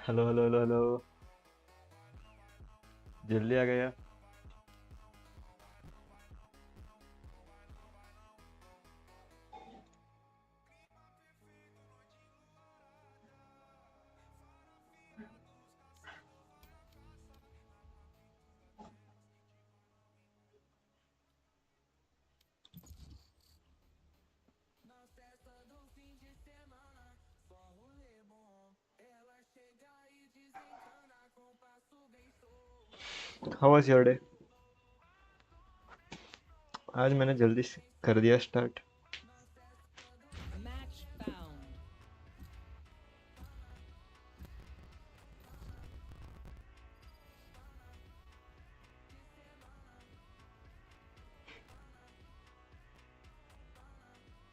Hello hello hello hello. जल्दी आ गया। How was your day? आज मैंने जल्दी से कर दिया स्टार्ट। Match found.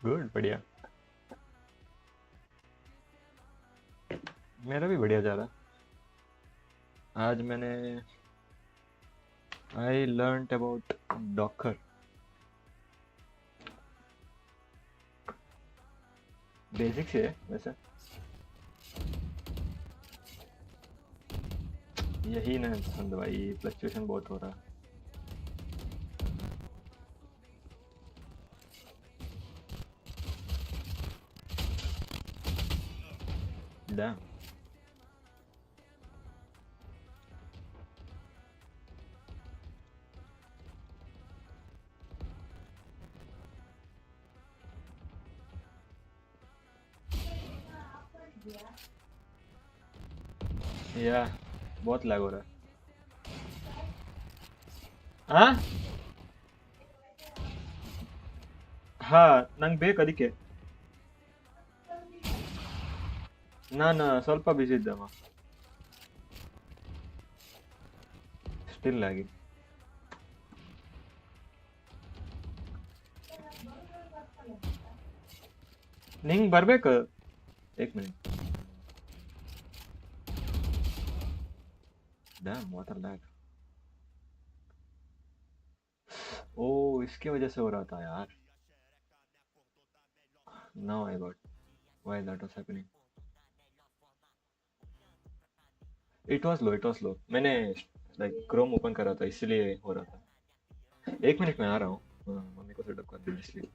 गुड, बढ़िया। मेरा भी बढ़िया जा रहा। आज मैंने I learned about Docker. Basic से है वैसे। यही ना पसंद भाई, फ्लक्चुएशन बहुत हो रहा। डैम। या बहुत लैग हो रहा है। हाँ हाँ, ನಂಗೆ ಬೇಕು ಅದಕ್ಕೆ. ನಾನು ಸ್ವಲ್ಪ ಬಿಸಿ ಇದ್ದಮ್ಮ. ಸ್ಟಿಲ್ ಆಗಿ ನಿಂಗೆ ಬರ್ಬೇಕು. एक मिनट. Damn water lag. ओ, इसकी वजह से हो रहा था यार. Now I got why that was happening. It was low मैंने लाइक क्रोम ओपन करा था इसलिए हो रहा था. 1 मिनट में आ रहा हूँ. मम्मी को सेटअप कर दूँ इसलिए.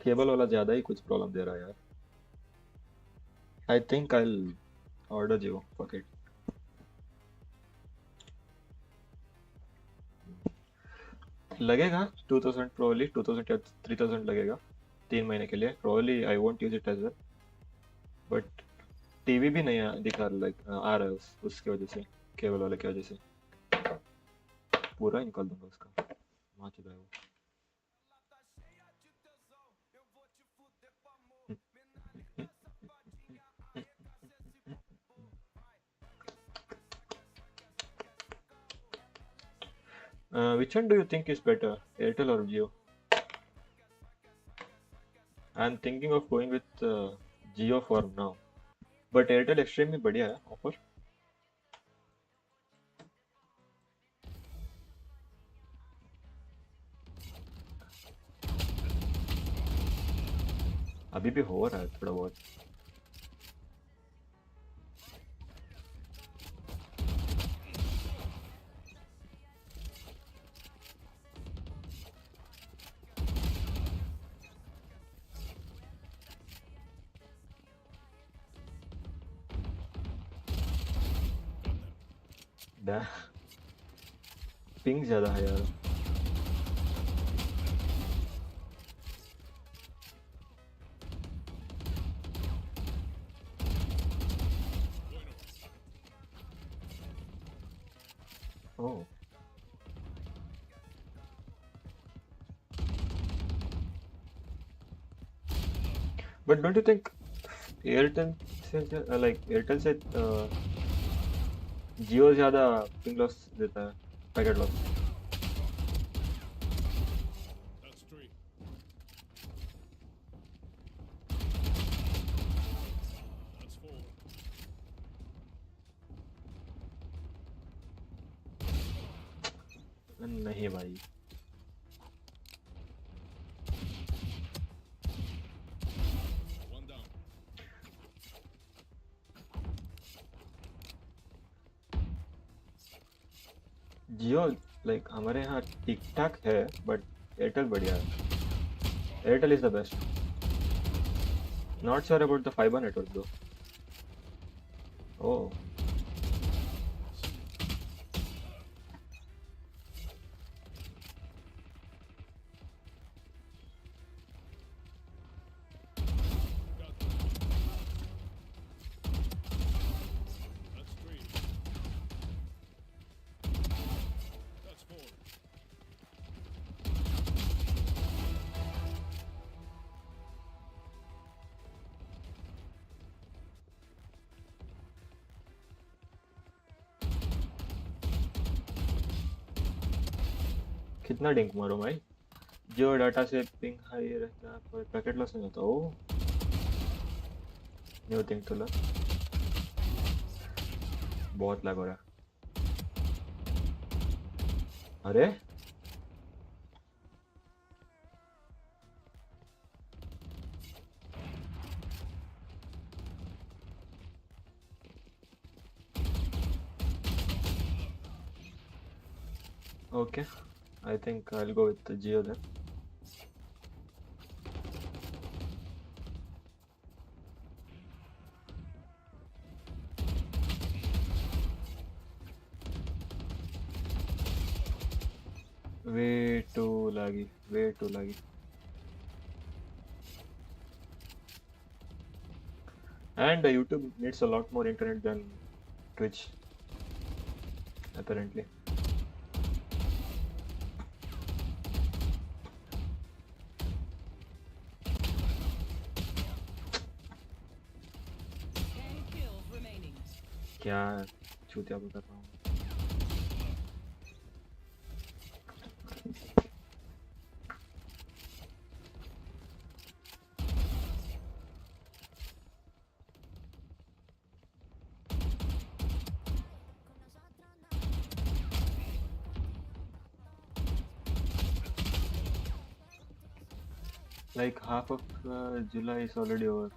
केबल वाला ज्यादा ही कुछ प्रॉब्लम दे रहा है यार. आई think I order Jio fuck it. लगेगा 2000, प्रोबली 2000 या 3000 लगेगा 3 महीने के लिए. Probably I won't use it as well. But TV भी नहीं दिखा लाइक आ रहा है उसकी वजह से. केबल वाले की वजह से पूरा ही निकाल दूंगा उसका. वहाँ चुका है वो. Which one do you think is better, Airtel or Jio? I'm thinking of going with Jio for now. But Airtel extremely बढ़िया है ऑफर. अभी भी हो रहा है थोड़ा बहुत. पिंग ज्यादा है यार. Oh but don't you think Airtel से एयरटेल से जियो ज्यादा पिंग लॉस देता है, पैकेट लॉस? नहीं भाई, जियो हमारे यहाँ ठीक ठाक है, बट एयरटेल बढ़िया है। Airtel is the best. Not sure about the fibre network though. ओ कितना डिंक मारो भाई? जियो डाटा से पिंग हाई रहता है पर पैकेट लॉस नहीं होता। Oh new thing to learn. बहुत लैग हो रहा है। अरे okay, I think I will go with Jio then. Way too laggy, way too laggy. And YouTube needs a lot more internet than Twitch, apparently. क्या चूतिया बता रहा हूँ। Like half of July is already over.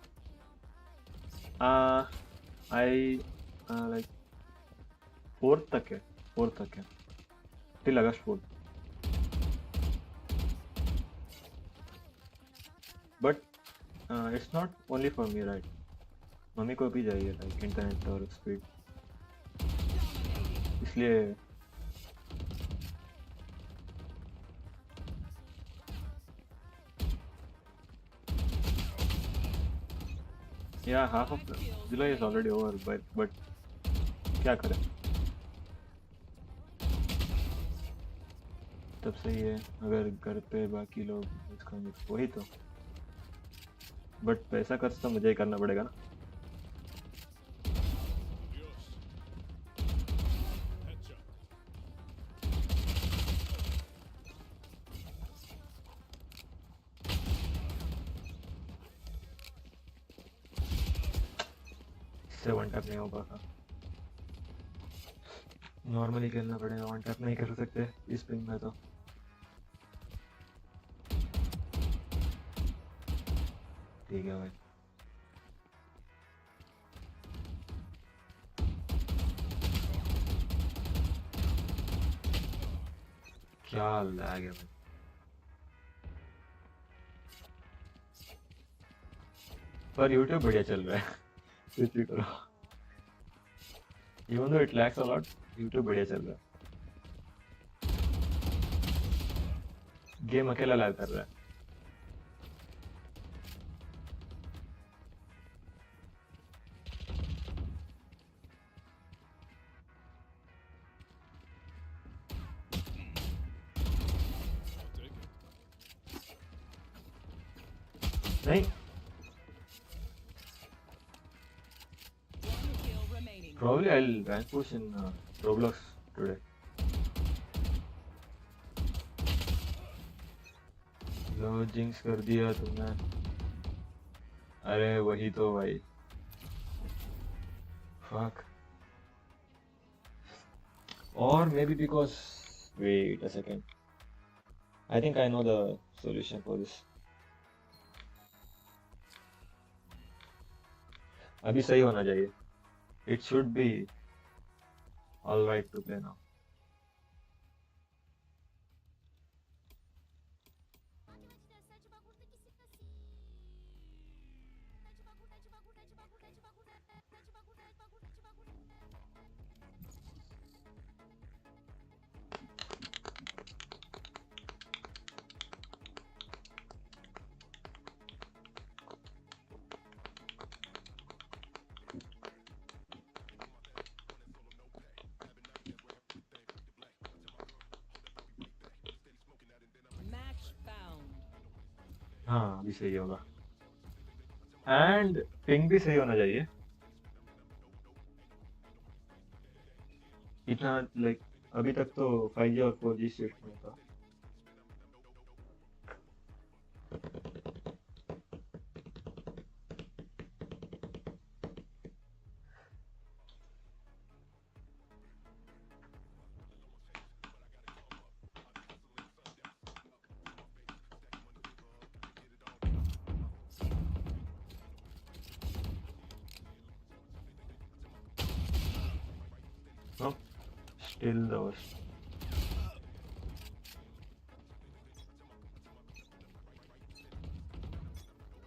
I like 4th तक है, 4th तक है, till August 4th. But it's not only for me, right? Mummy को भी चाहिए like इंटरनेट और स्पीड, इसलिए yeah, half of July is already over, but क्या करें, तब सही है अगर घर पे बाकी लोग इसका वही तो, बट पैसा खर्च तो मुझे ही करना पड़ेगा ना। इससे वन टैप नहीं हो पाता, नॉर्मली खेलना पड़ेगा, वन टैप नहीं कर सकते इस पिंग में तो। ठीक है भाई, क्या लैग है भाई। पर YouTube बढ़िया चल रहा है, कुछ भी करो, even though it lags a lot, YouTube बढ़िया चल रहा है। गेम अकेला लैग कर रहा है। नहीं Probably I'll rank push in Roblox today. लो जिंक्स कर दिया तुमने. अरे वही तो भाई. Fuck. Or maybe because wait a second. I think I know the solution for this. अभी सही होना चाहिए. It should be all right to play now. Match found. हाँ अभी सही होगा. And पिंग भी सही होना चाहिए. इतना like अभी तक तो 5G और 4G शिफ्ट में था. No, still the worst.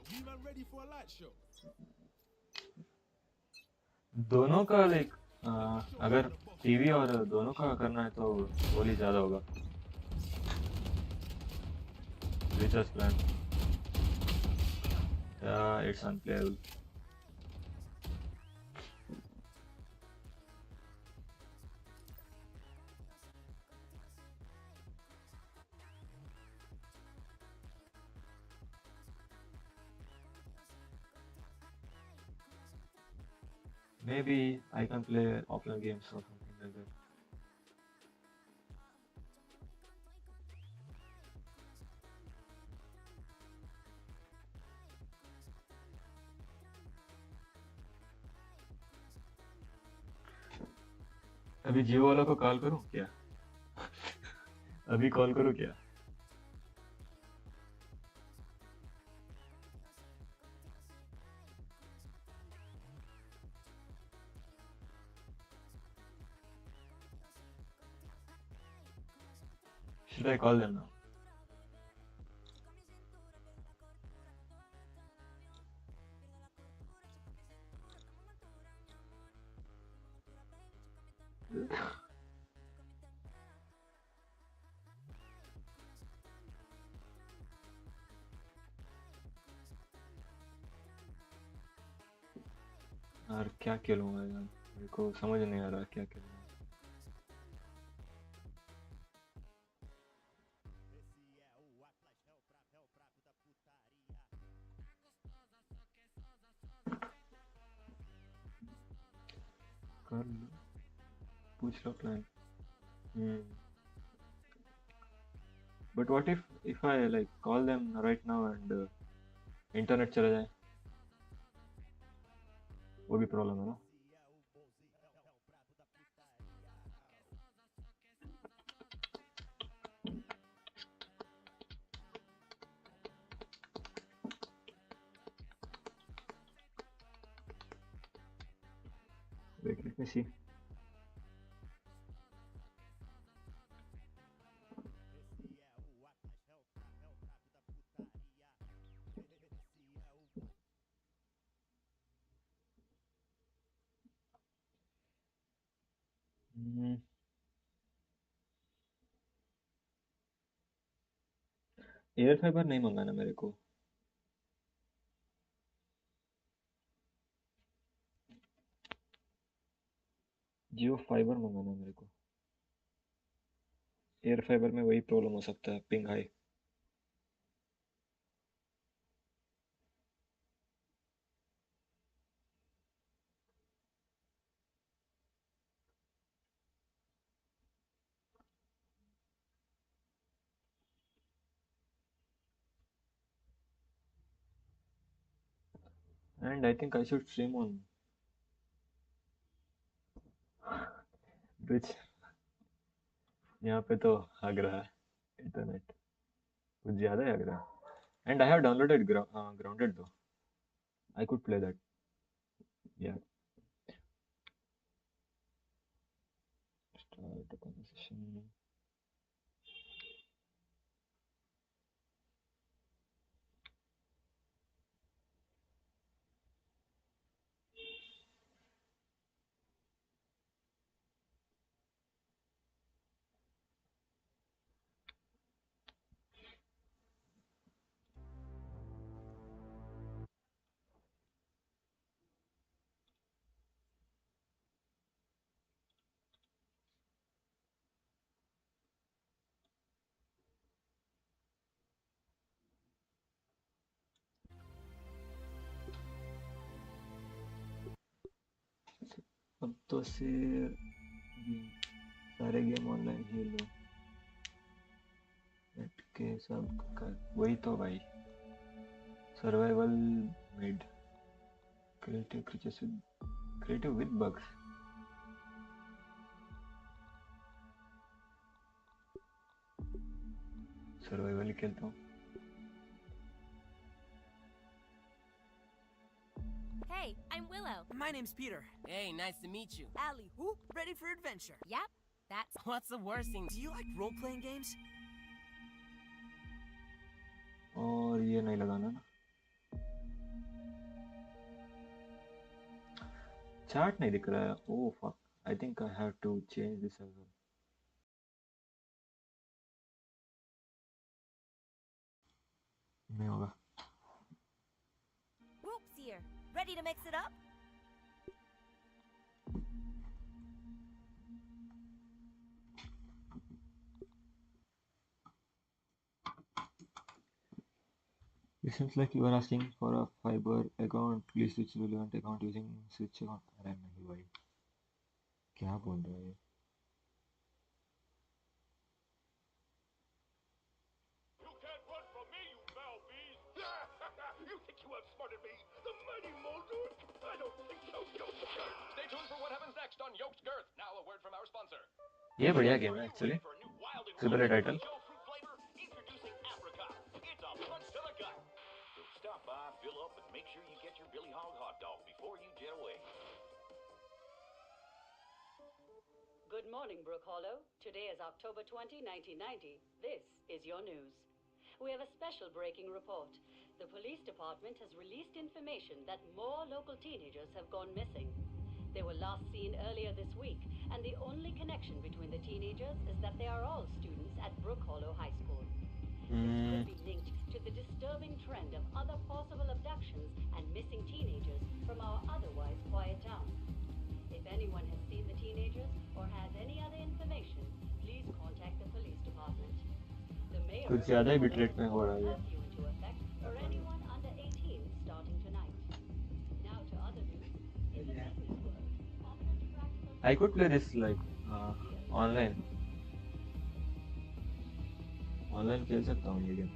Anyone ready for a light show? दोनों का लाइक अगर टीवी और दोनों का करना है तो गोली ज़्यादा होगा. रिचर्स plan. It's unplayable. Maybe I can play offline games or something like that. अभी जियो वालों को कॉल करूं क्या? अभी कॉल करूं क्या? Should I call them now? यार क्या खेलूंगा यार, मेरे को समझ नहीं आ रहा क्या खेलूंगा. कर लो, पूछ लो plan. Hmm. But what if I like call them right now and internet चला जाए? वो भी प्रॉब्लम है ना. Wait, let me see. Air fibre नहीं मंगाना मेरे को. जियो फाइबर मंगाना मेरे को. एयर फाइबर में वही प्रॉब्लम हो सकता है, ping high. And I think I should stream on Twitch. यहाँ पे तो आग रहा है इंटरनेट कुछ ज़्यादा ही आग रहा है. And I have downloaded Grounded though. I could play that. Yeah. Start the conversation. अब तो सिर्फ सारे गेम ऑनलाइन ही लो नेट के सब कर वही तो भाई survival made creative with bugs survival ही खेलता हूँ. Hey, I'm Willow. My name's Peter. Hey, nice to meet you. Allie, who? Ready for adventure. Yep, that's What's the worst thing? Do you like role-playing games? और ये नहीं लगाना ना chart नहीं दिख रहा है. Oh fuck I think I have to change this as well. नहीं होगा. Whoops here. Ready to mix it up? It seems like you are asking for a fiber account. Please switch relevant account using switch account. अरे नहीं भाई क्या बोल रहा है ये. You can't run from me, you foul beast! You think you outsmarted me? The mighty Mulder? I don't think so, Yokes. Stay tuned for what happens next on Yoked Girth. Now a word from our sponsor. ये बढ़िया game है actually. For a new wild and Super title. Joe fruit flavor, introducing Apricot. It's a punch to the gut. So stop by, fill up, and make sure you get your Billy Hog hot dog before you jet away. Good morning, Brook Hollow. Today is October 20, 1990. This is your news. We have a special breaking report. The police department has released information that more local teenagers have gone missing. They were last seen earlier this week, and the only connection between the teenagers is that they are all students at Brook Hollow High School. This could be linked to the disturbing trend of other possible abductions and missing teenagers from our otherwise quiet town. If anyone has seen the teenagers or has any other information, please contact the police department. The mayor कुछ ज़्यादा ही bitrate में हो रहा है ये. curfew into effect for anyone under 18 starting tonight. Now to other news. In the business world, prominent practical I could play this like online. Online खेल सकता हूँ ये गेम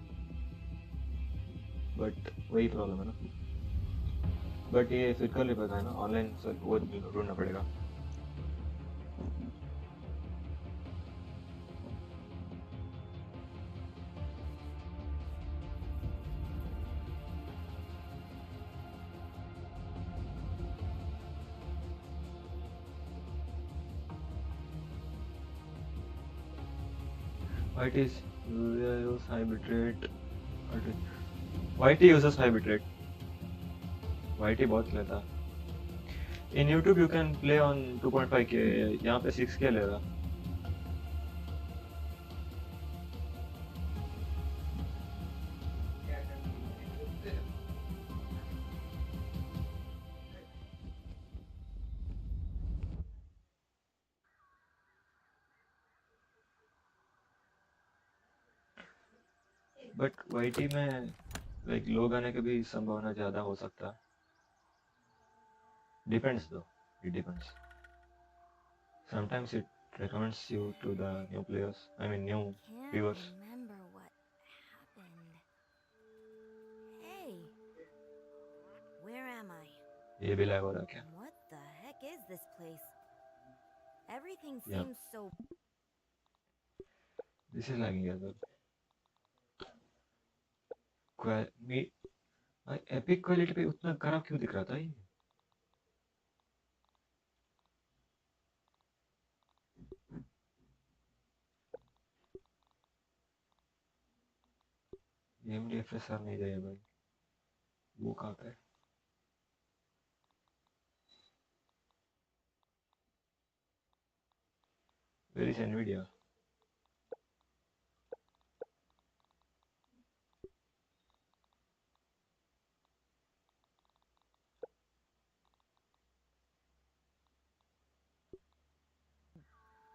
बट वही प्रॉब्लम है ना. बट ये फिजिकल नहीं पता है ना ऑनलाइन वो ढूंढना पड़ेगा. White is use high bitrate. White uses high bitrate. White बहुत लेता. In YouTube you can play on 2.5K. यहाँ पे 6K ले रहा. बट वाईटी में लाइक लोग आने की भी संभावना ज़्यादा हो सकता है. Depends though. It depends. Sometimes it recommends you to the new players. I mean new can't viewers. remember what happened. Hey, where am I? ये भी लैग हो रहा है क्या? What the heck is this place? Everything Yeah. seems so. This is lagging as well. Me epic quality पे उतना खराब क्यों दिख रहा था ये? AMD FSR नहीं चाहिए भाई, वो कहाँ पे है? Where is NVIDIA?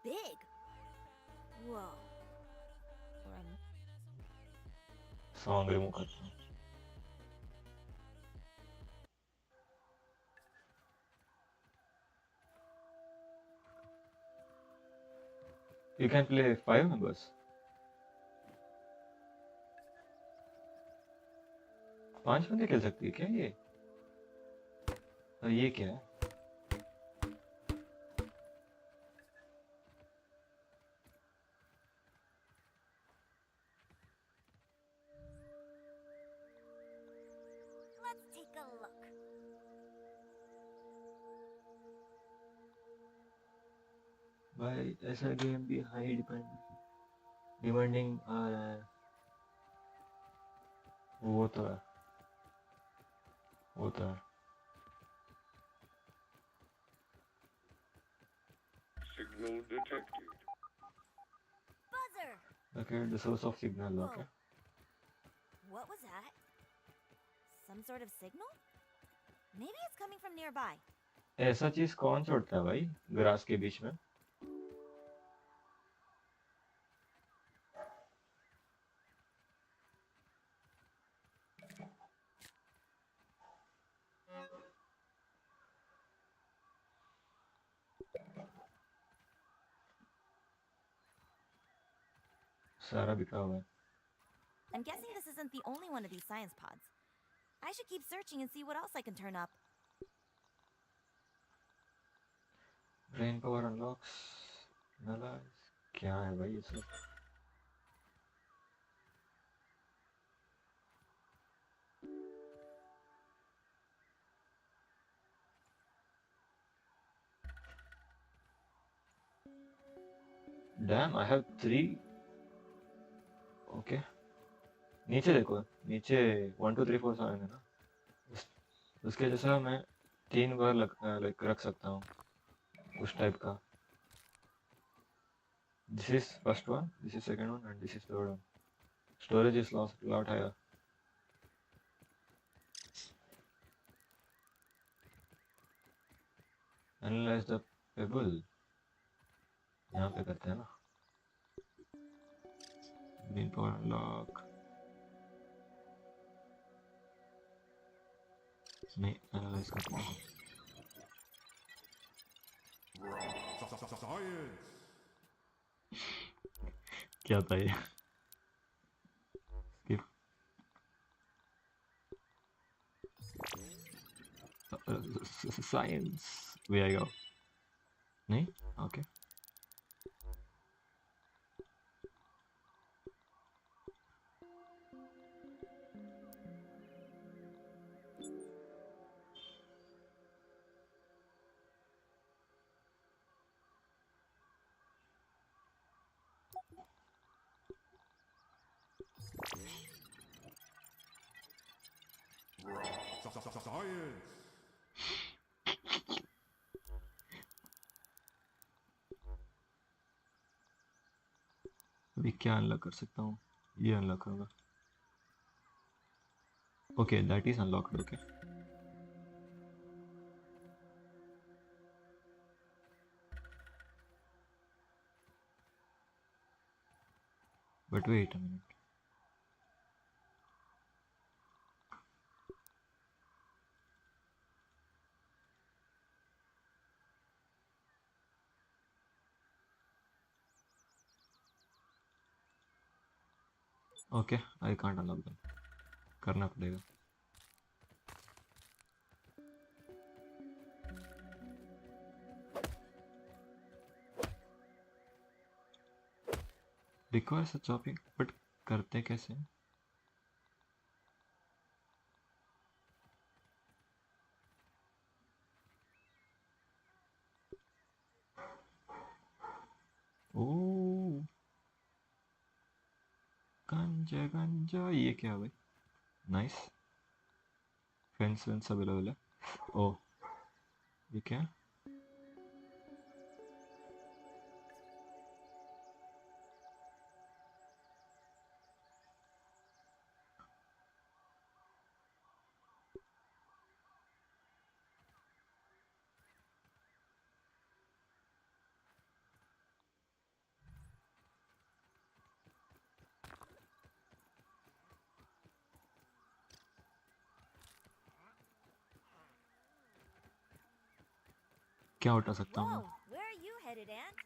Big. Whoa. Run. Song remove करता हूँ. You can play 5 members. 5 बंदे खेल सकती है क्या ये? और ये क्या है? Let's take a look. भाई ऐसा गेम भी हाई डिमांडिंग आ रहा है. वो तो है, वो तो है. Signal detected. Buzzer. Okay, the source of signal. Okay. What was that? Some sort of signal? Maybe it's coming from nearby. ऐसा चीज कौन छोड़ता है भाई ग्रास के बीच में? सारा बिखरा हुआ है. I'm guessing this isn't the only one of these science pods. I should keep searching and see what else I can turn up. Brain power unlocks, analyse. क्या है भाई ये सब? Damn, I have 3. Okay. नीचे देखो, नीचे 1 2 3 4 7 है ना. उसके जैसा मैं 3 बार रख सकता हूँ उस टाइप का. This is first one, this is second one, and this is third one. Storage is lot higher. Analyze the pebble. यहाँ पे करते हैं ना. Main power unlock. नहीं, analyze करते हैं. Science. क्या था ये? Skip. Science. Where I go? नहीं? Okay. Science. अभी क्या अनलॉक कर सकता हूँ? ये अनलॉक करूँगा. Okay, that is unlocked. Okay. But wait a minute. Okay, I can't unlock them. करना पड़ेगा. रिक्वायर्स चॉपिंग, बट करते कैसे? ओ गंजा गंजा, ये क्या भाई? नाइस। फेंस वेंस अवेलेबल है। ओ ये क्या? क्या उठा सकता हूँ मैं? Whoa, where are you headed, Ant?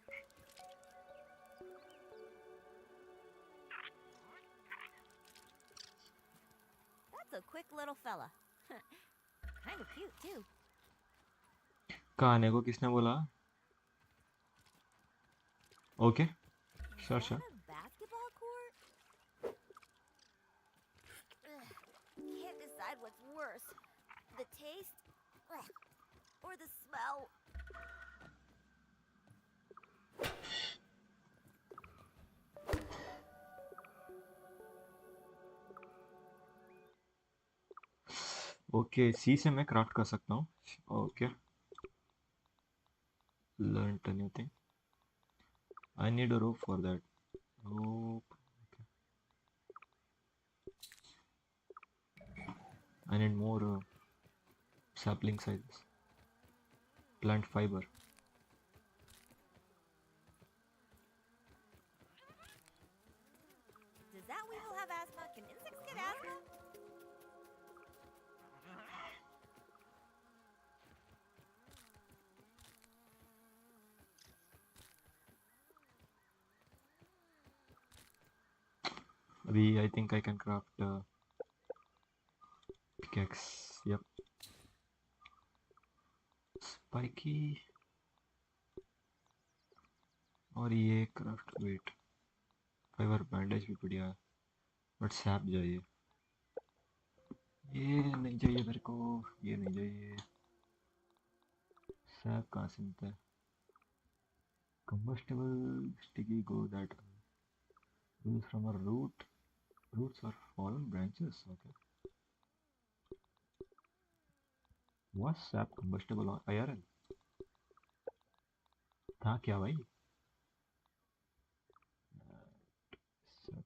That's a quick little fella. Kind of cute, too. कहाने को किसने बोला? Okay Is sure that sure. a basketball court? Ugh, can't decide what's worse. The taste? Ugh, or the smell? Okay सी से मैं craft कर सकता हूँ। Okay learn a new thing. I need a rope for that. Rope. I need more sapling sizes. Plant fiber. Does that weevil have asthma? Can insects get asthma? अभी I think I can craft pickaxe. Yep. Spiky. और ये craft wait fibre bandage भी बढ़िया है, but SAP चाहिए। ये नहीं चाहिए मेरे को, ये नहीं चाहिए। सैप कहाँ से मिलता है? Combustible sticky go that grows from a roots or fallen branches. Okay. Was sap combustible on IRL? था क्या भाई? Sap.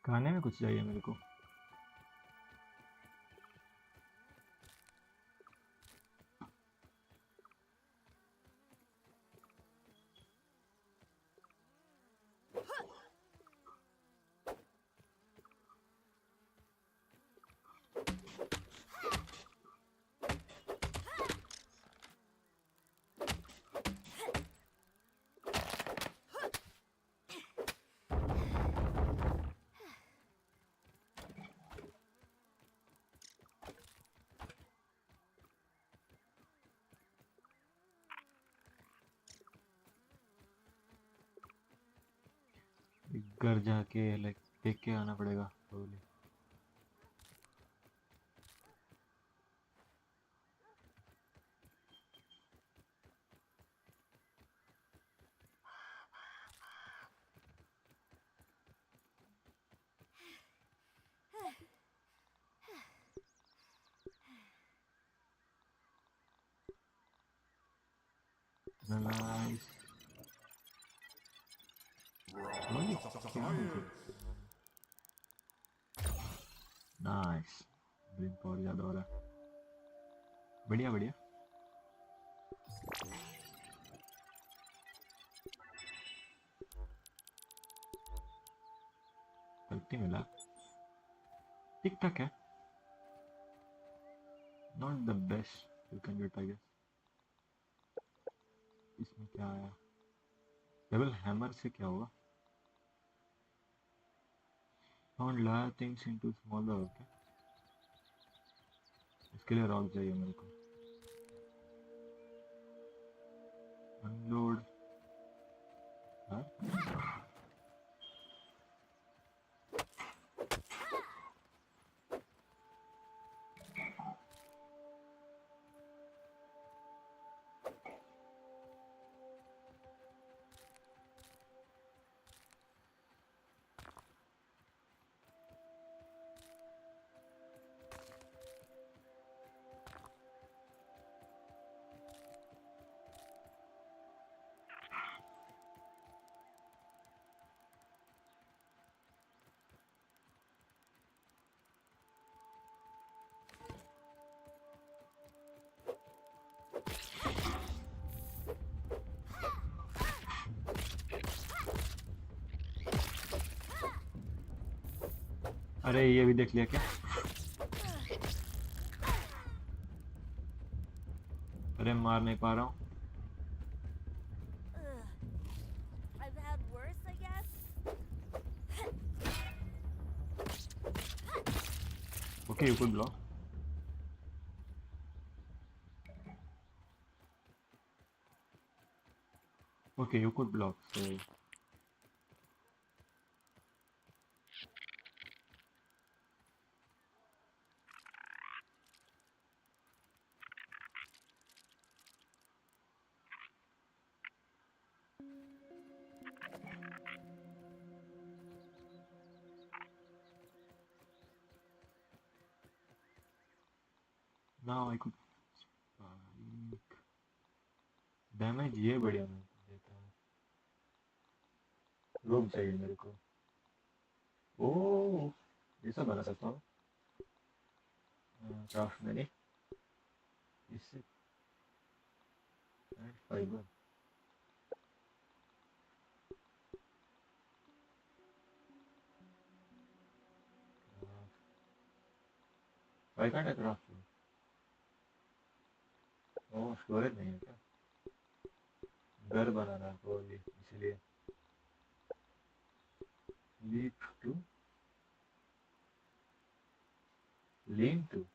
खाने में कुछ चाहिए मेरे को। घर जाके लाइक देख के आना पड़ेगा probably. Nice. Nice. Brain power ज़्यादा हो रहा है। बढ़िया बढ़िया। गलती मिला, ठीक ठाक है, not the best you can get I guess. इसमें क्या आया? डबल हैमर से क्या हुआ? Found large things into smaller. Okay, इसके लिए रॉक चाहिए मेरे को। अनलोड। हाँ, अरे ये भी देख लिया क्या? अरे मार नहीं पा रहा हूँ। I've had worse, I guess. Okay, you could block. Okay, you could block, so now I could damage. ये बढ़िया मैं देता हूँ। रोप चाहिए मेरे को। ओह, ये सब बना सकता हूँ। क्राफ्ट में नहीं, इससे fibre. Why can't I craft it? Oh, storage नहीं है क्या? घर बनाना है probably, इसलिए। Lead to lean to.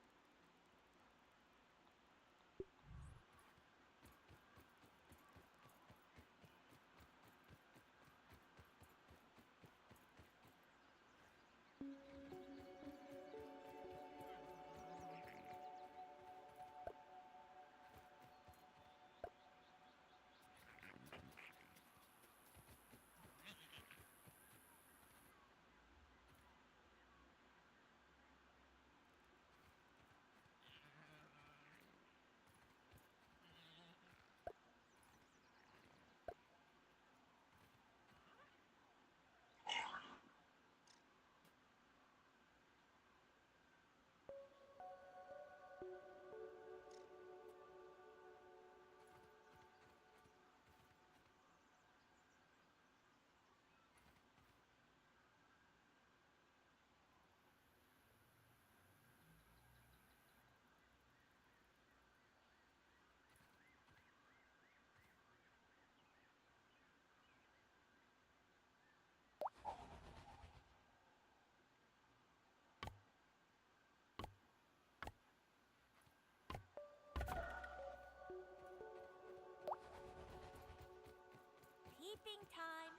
Peeping time.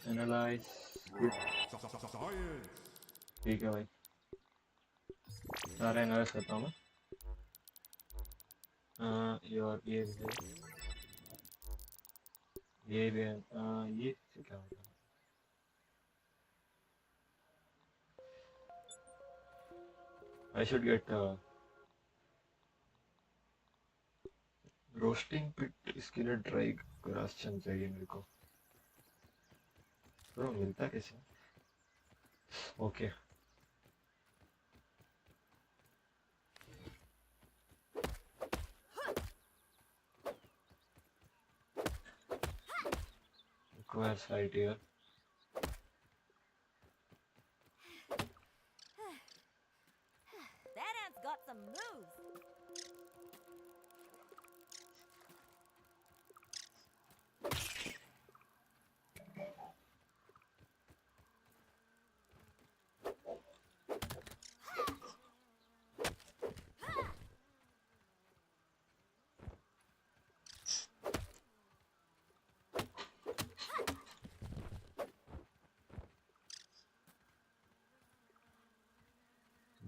Analyse. ठीक है भाई, सारा एनालाइज करता हूँ मैं। और ये भी है, ये भी है। ये से क्या होता है? I should get रोस्टिंग पिट। इसके लिए ड्राई ग्रास चाहिए मेरे को। तो मिलता कैसे? Okay. Acquire site here. That ant's got some moves.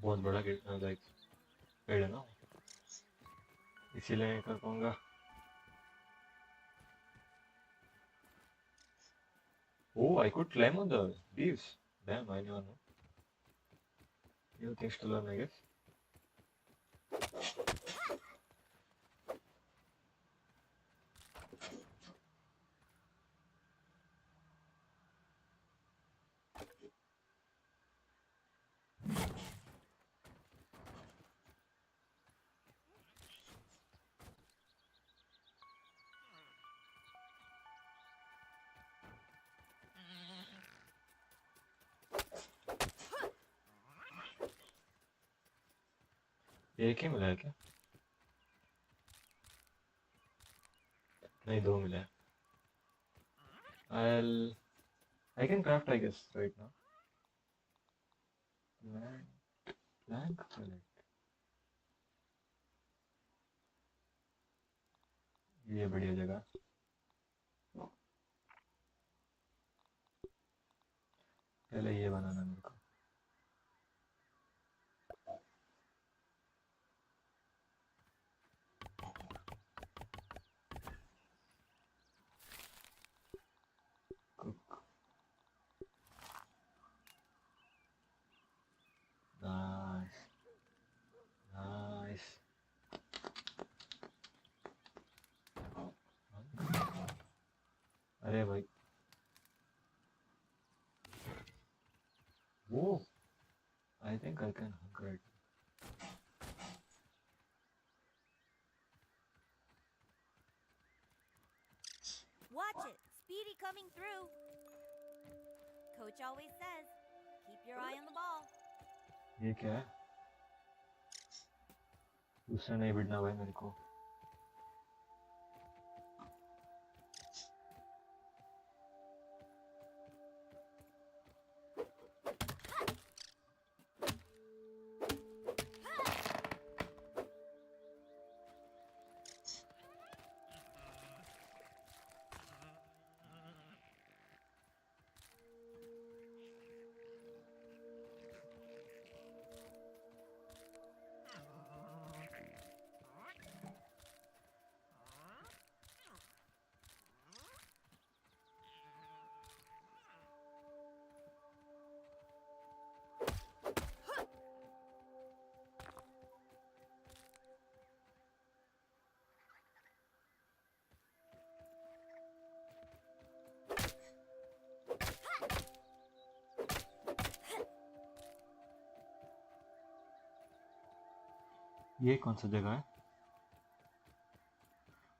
बहुत बड़ा लाइक पेड़ है ना, इसीलिए नहीं कर पाऊंगा. Oh, I could climb on the leaves. Damn, I never know. New things to learn, I guess. एक ही मिला है क्या? नहीं, दो मिला है. I can craft, I guess, right now. Plank palette. ये बढ़िया जगह. पहले ये बनाना मेरे को. Cook. Nice. Nice. अरे भाई. Whoa. I think I can hunger it. Watch it. Speedy coming through. Coach always says, keep your eye on the ball. ये क्या है? उससे नहीं बिड़ना भाई मेरे को. ये कौन सा जगह है?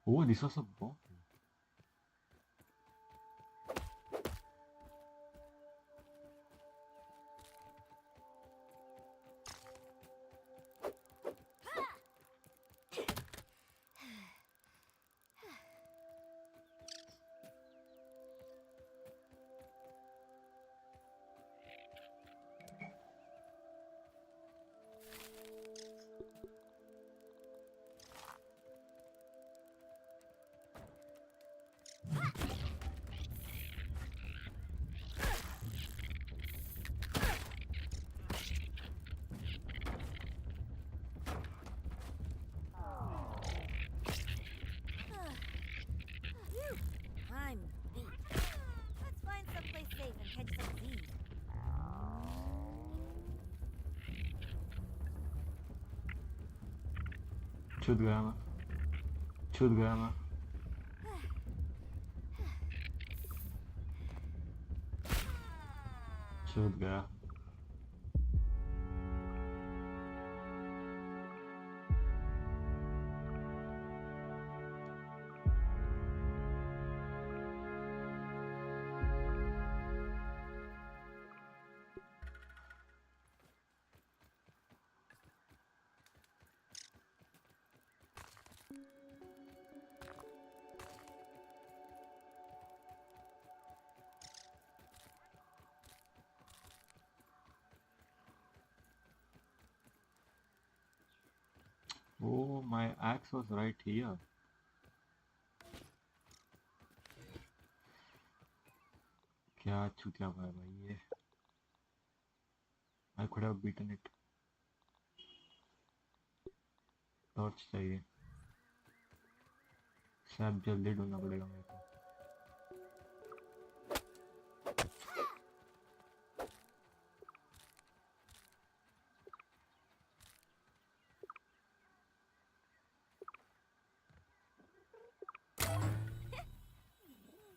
Oh, this was a bomb. Phew, I'm beat. Let's find someplace safe and catch some Z's. छूट गया मैं. छूट गया मैं. छूट गया. My axe was right here. क्या चूतिया हुआ है भाई ये. I could have beaten it. Torch चाहिए. सैप जल्दी ढूंढना पड़ेगा मेरे को.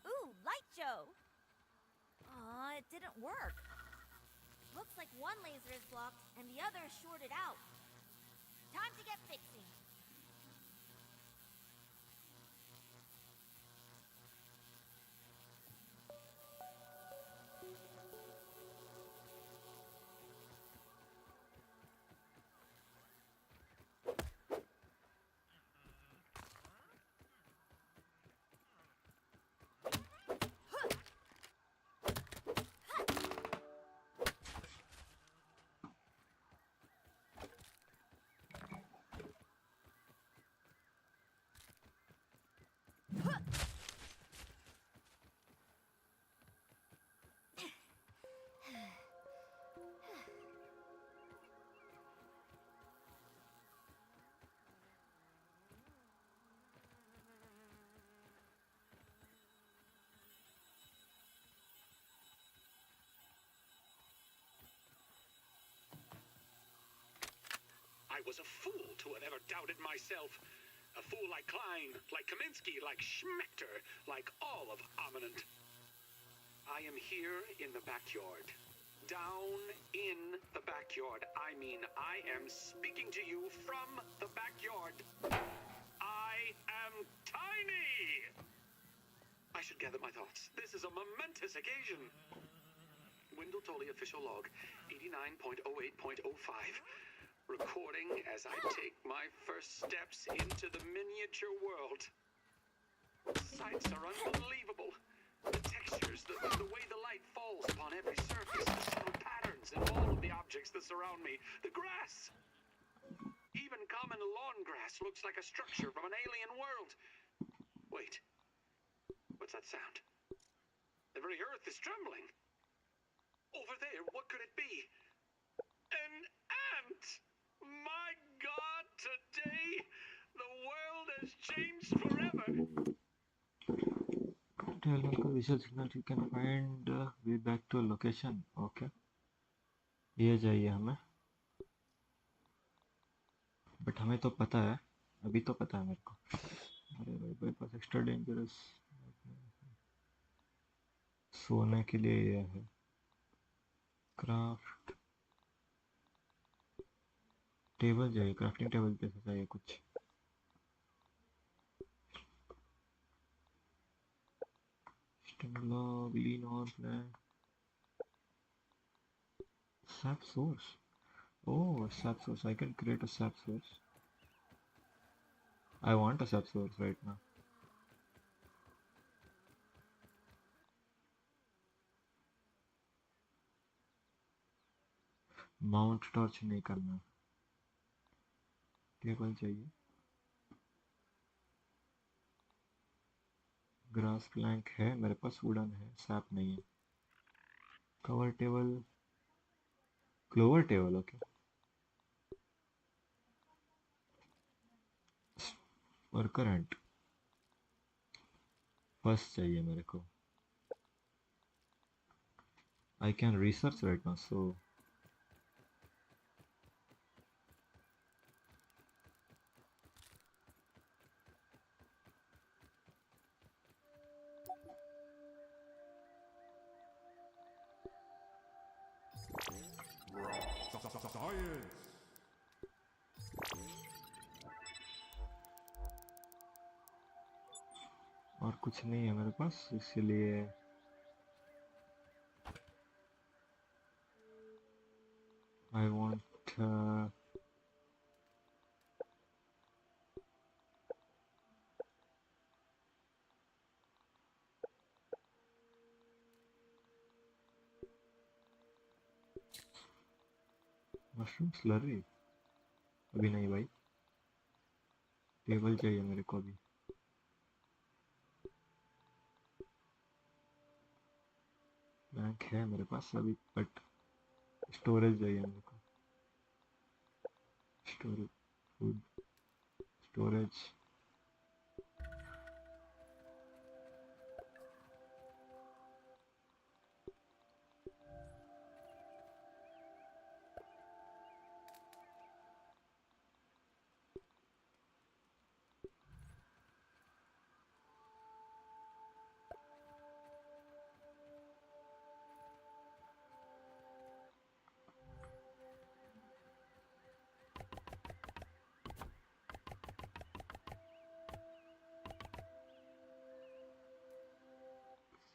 Ooh, light show! Aw, it didn't work. Looks like one laser is blocked and the other is shorted out. Time to get fixing. I was a fool to have ever doubted myself. A fool like Klein, like Kaminsky, like Schmechter, like all of Ominent. I am here in the backyard. Down in the backyard. I mean, I am speaking to you from the backyard. I am tiny! I should gather my thoughts. This is a momentous occasion. Wendell Tolley official log, 89.08.05. Recording as I take my first steps into the miniature world. Sights are unbelievable. The textures, the way the light falls upon every surface, the subtle patterns in all of the objects that surround me. The grass! Even common lawn grass looks like a structure from an alien world. Wait. What's that sound? The very earth is trembling. Over there, what could it be? An ant! My God, today the world has changed forever. Tell local visual signal you can find way back to a location. Okay. ये चाहिए हमें. But हमें तो पता है. अभी तो पता है मेरे को. अरे भाई बाईपास एक्स्ट्रा डेंजरस. सोने के लिए ये है. क्राफ्ट टेबल चाहिए. क्राफ्टिंग टेबल जैसा चाहिए कुछ. log lean on plant. Sap source. Oh, sap source. I can create a sap source. I want a sap source right now. Mount torch नहीं करना. टेबल चाहिए. ग्रास प्लैंक है मेरे पास. Wooden है. सैप नहीं है. Cover table. Clover table. Okay. Worker ant first चाहिए मेरे को. I can research right now so Science! और कुछ नहीं है मेरे पास इसलिए I want मशरूम स्लरी. अभी नहीं भाई. टेबल चाहिए मेरे को भी। बैंक है मेरे पास अभी, बट स्टोरेज चाहिए मेरे को। Storage, food, storage.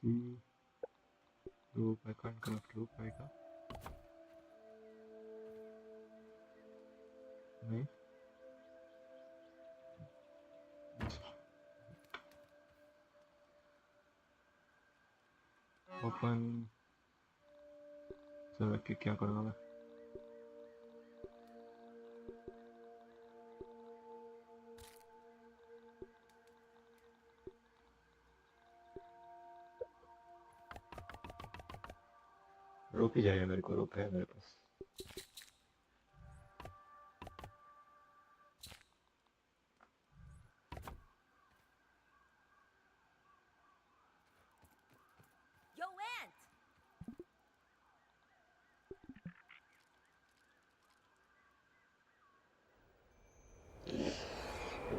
See, rope, I can't craft rope right now. नहीं, ओपन। सर रख के क्या करूँगा मैं? रोप ही चाहिए मेरे को, रोप है मेरे पास। Yo, Ant!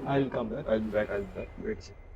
I'll come back. I'll be back. I'll be back. Wait a second.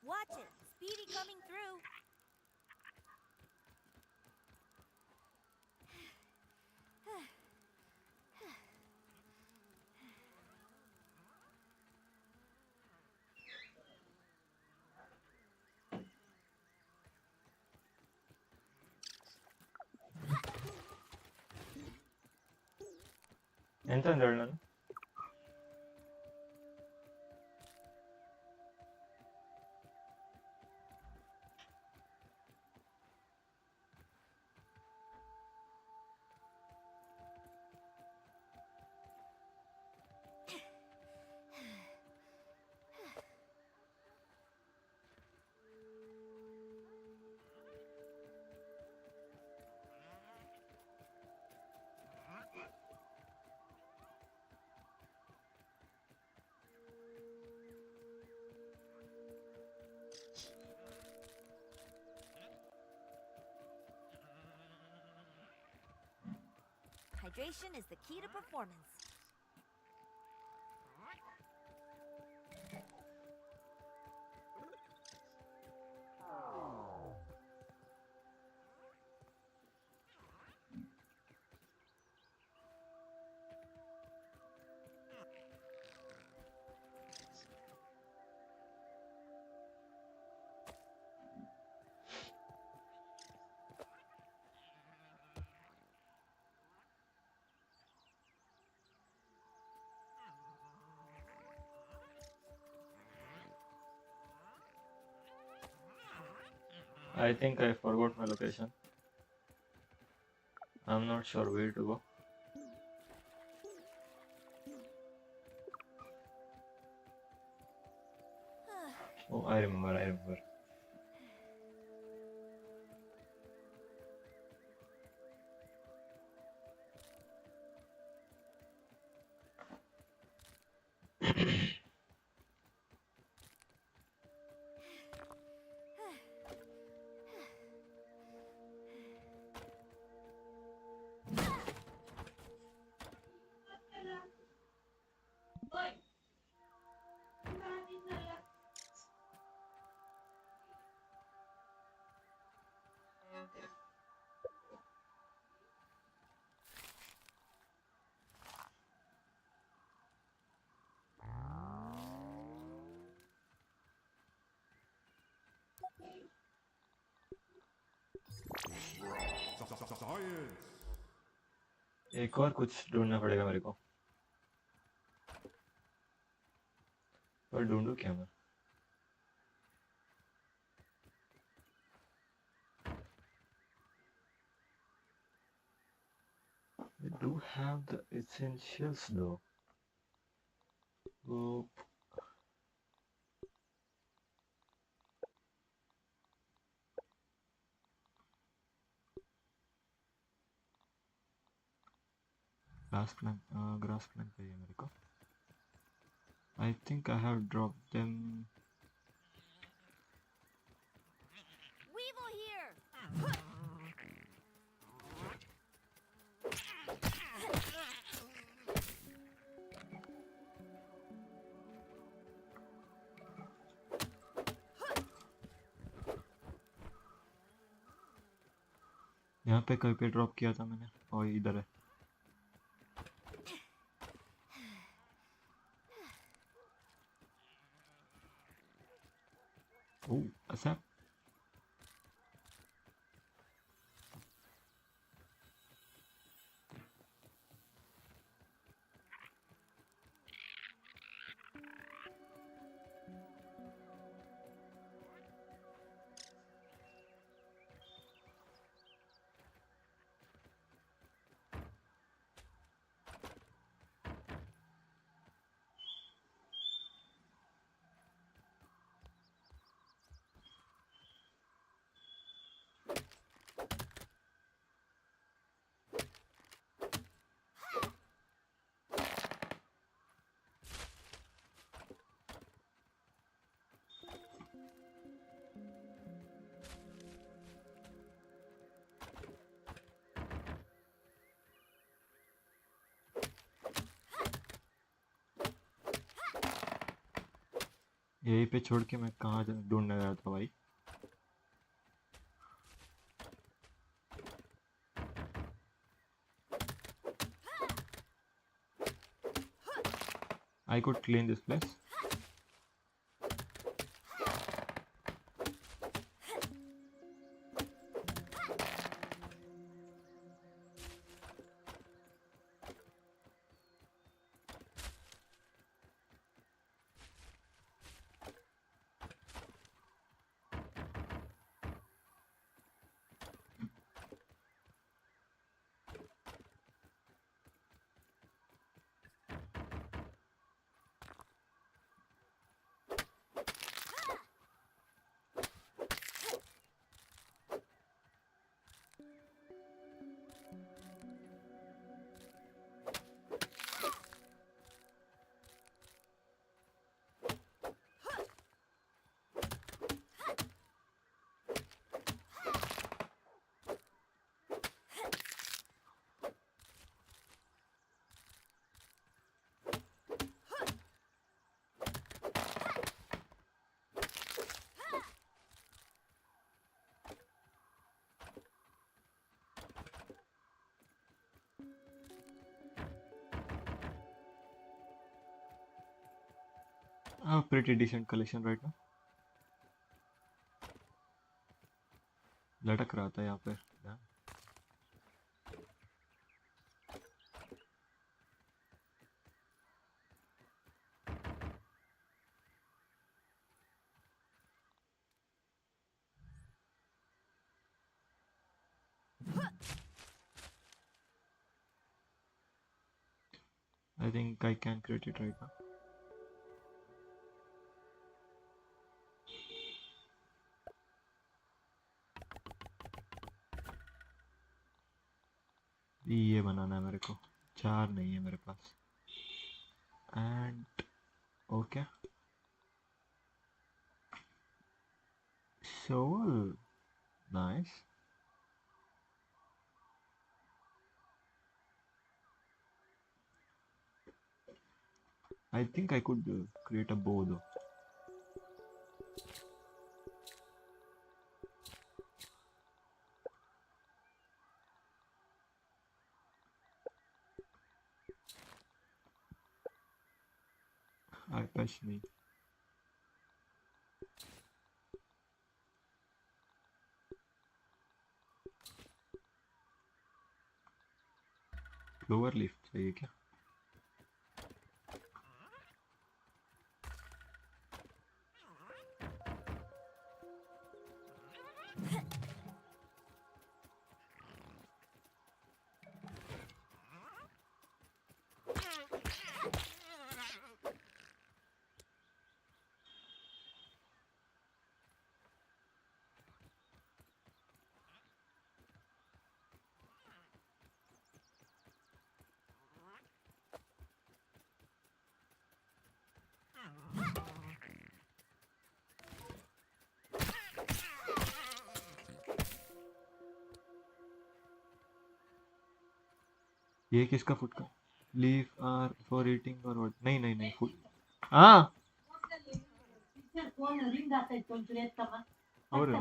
Watch it! Speedy coming through! ఎంత ఉంది నన్ను? Hydration is the key to performance. I think I forgot my location. I'm not sure where to go. Oh, I remember. एक और कुछ ढूंढना पड़ेगा मेरे को, पर ढूंढूं क्या मैं? I do have the essentials though. Oop. Grass plant चाहिए मेरे को. I think I have dropped them. Weevil here! यहाँ पे कहीं पे ड्रॉप किया था मैंने, और इधर है. ओह, ऐसा. यहीं पे छोड़ के मैं कहाँ ढूंढने गया था भाई? I could clean this place. Pretty decent collection right now. लटक रहा था यहाँ पे. Yeah. I think I can create it right now. ये बनाना है मेरे को. 4 नहीं है मेरे पास. And okay. Shovel. Nice. I think I could create a bow though. I touch me. Lower leaf चाहिए क्या? ये किसका फूड का? लीफ आर फॉर ईटिंग और व्हाट? नहीं नहीं नहीं फूड. हाँ और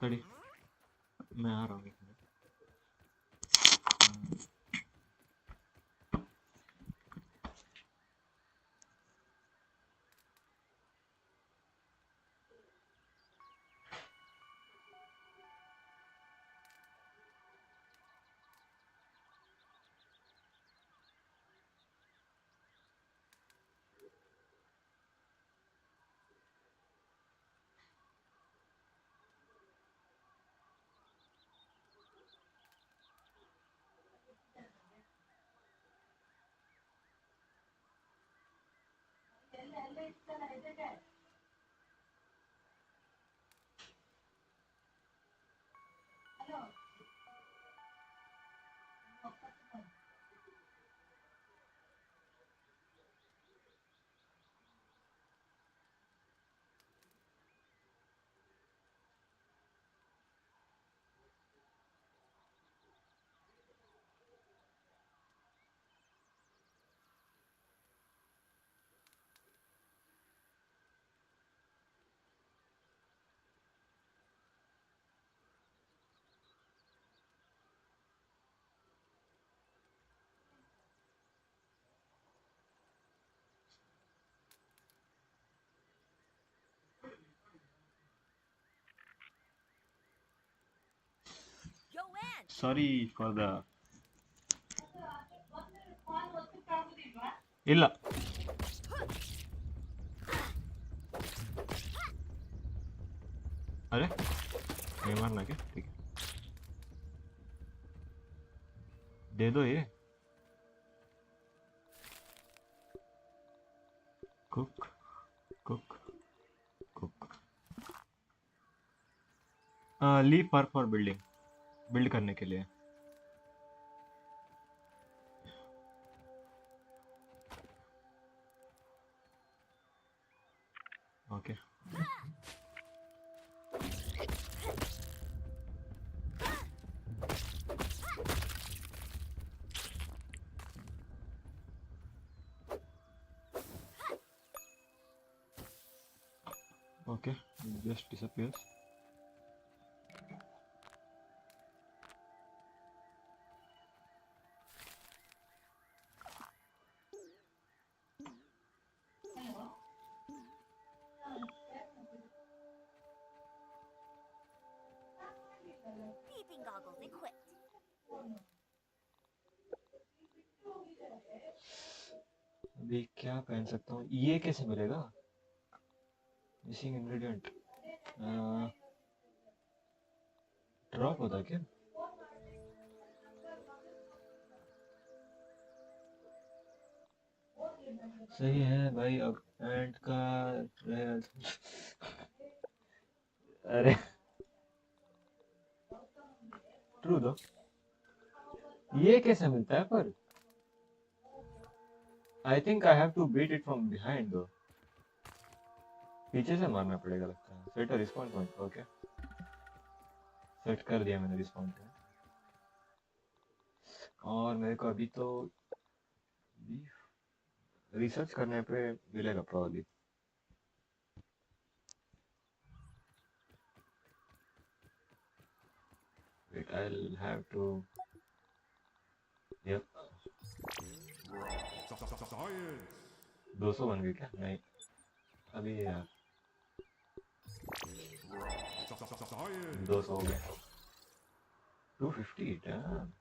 तड़ी मैं आ रहा हूँ. Yo, Ann! Sorry for the. ಇಲ್ಲ अरे नहीं मारना क्या? ठीक है दे दो ये. Cook cook cook. Leave for build करने के लिए. Okay okay just disappears. Fragging goggles equipped. अभी क्या पहन सकता हूँ? ये कैसे मिलेगा? मिसिंग इंग्रेडिएंट ड्रॉप होता है क्या? सही है भाई। अब एंड का अरे ट्रू दो। ये कैसे मिलता है पर? I think I have to beat it from behind though. पीछे से मारना पड़ेगा लगता है। Set a response point. Okay, set कर दिया मैंने रिस्पॉन्स पॉइंट। और मेरे को अभी तो रिसर्च करने पे मिलेगा probably. Wait, I will have to. Yup, 200 बन गए क्या? नहीं, अभी यार 200 हो गए। 250। डैम।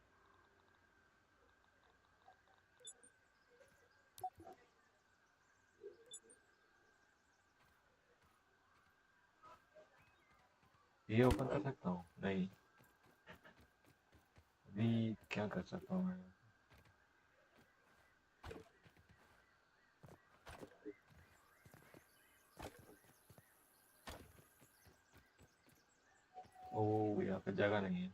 ये ओपन कर सकता हूँ? नहीं। अभी क्या कर सकता हूँ मैं? ओ, यहाँ पे जगह नहीं है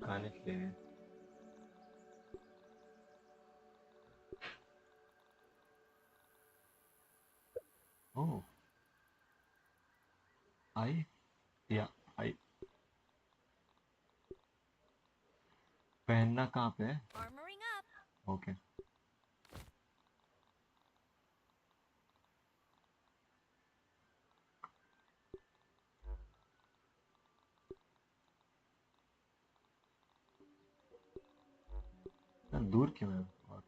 खाने के लिए। ओह, आई या आई। पहनना कहाँ पे है? Armoring up. ओके। यार दूर क्यों है? और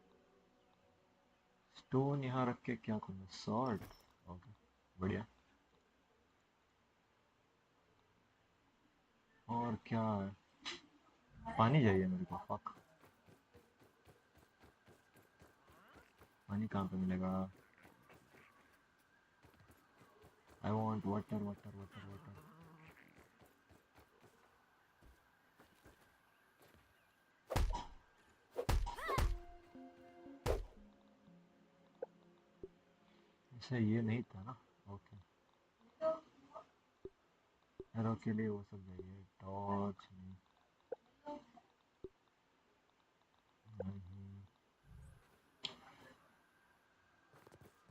स्टोन यहाँ रख के क्या करूँगा? सॉर्ड। ओके, बढ़िया। और क्या है? पानी चाहिए मेरे को। फक, पानी कहाँ पे मिलेगा? I want water water water water. ऐसे ये नहीं था ना? ओके, एरो के लिए वो सब चाहिए। टॉर्च नहीं, नहीं,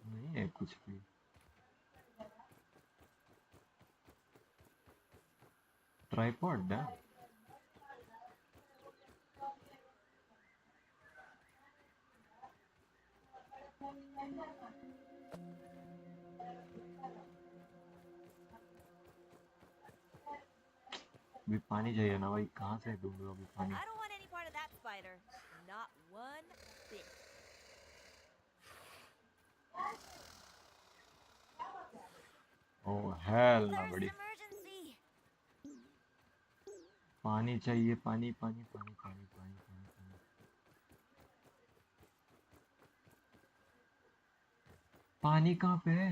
नहीं है कुछ भी। ट्राइपॉड है? भी पानी चाहिए ना भाई, कहाँ से ढूंढूं अभी पानी? I don't want any part of that spider. Not one bit. Oh hello ना There's बड़ी। an emergency. पानी चाहिए, पानी पानी पानी पानी पानी पानी पानी। पानी कहाँ पे है?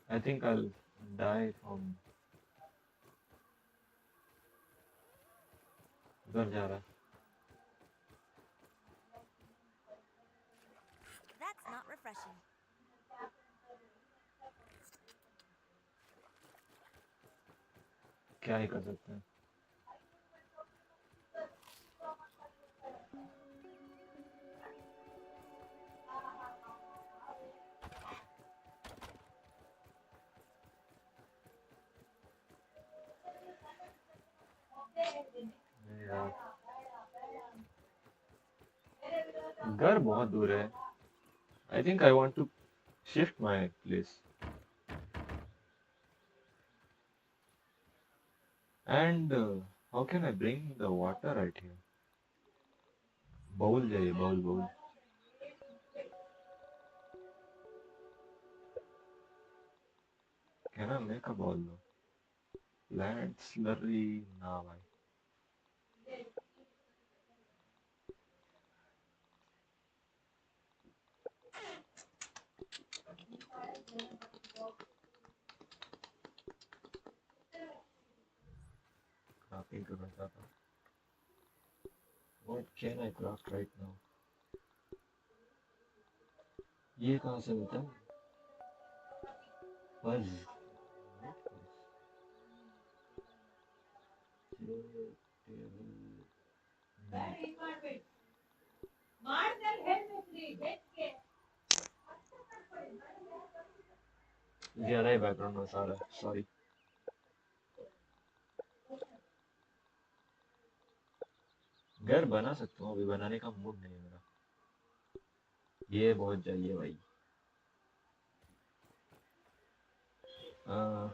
I think I'll die from उधर जा रहा है। That's not refreshing. क्या ही कर सकते हैं? यार घर बहुत दूर है। I think I want to shift my place. And how can I bring the water right here? Bowl चाहिए, bowl. Can I make a bowl though? Plant slurry, nah भाई. Crafting करना चाहता हूँ. What can I craft right now? ये कहाँ से मिलता है? Fuzz. ज़्यादा ही बैकग्राउंड में सारा, सॉरी. घर बना सकता हूँ, अभी बनाने का मूड नहीं है मेरा. ये बहुत चाहिए भाई. Uh,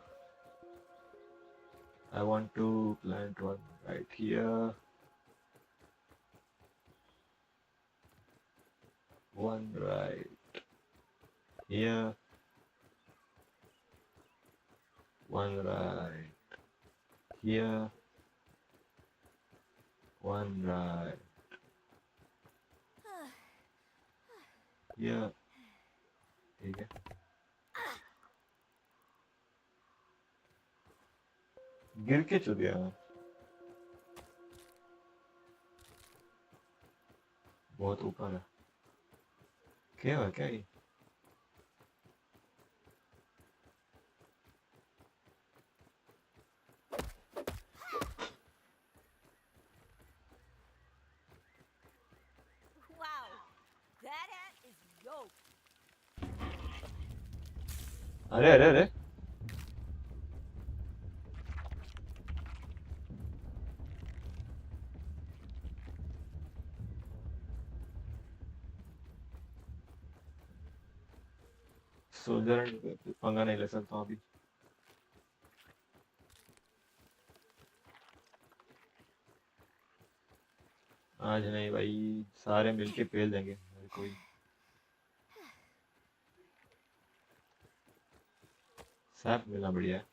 I want to plant one right here, one right here, one right here, one right here. ठीक है. गिर के चुप गया. बहुत ऊपर है. क्या है क्या ये? Wow, that hat is yoked. अरे. सोल्जर पंगा नहीं ले सकता हूँ अभी. आज नहीं भाई, सारे मिलके पेल देंगे मेरे को ही. सैप मिला, बढ़िया है.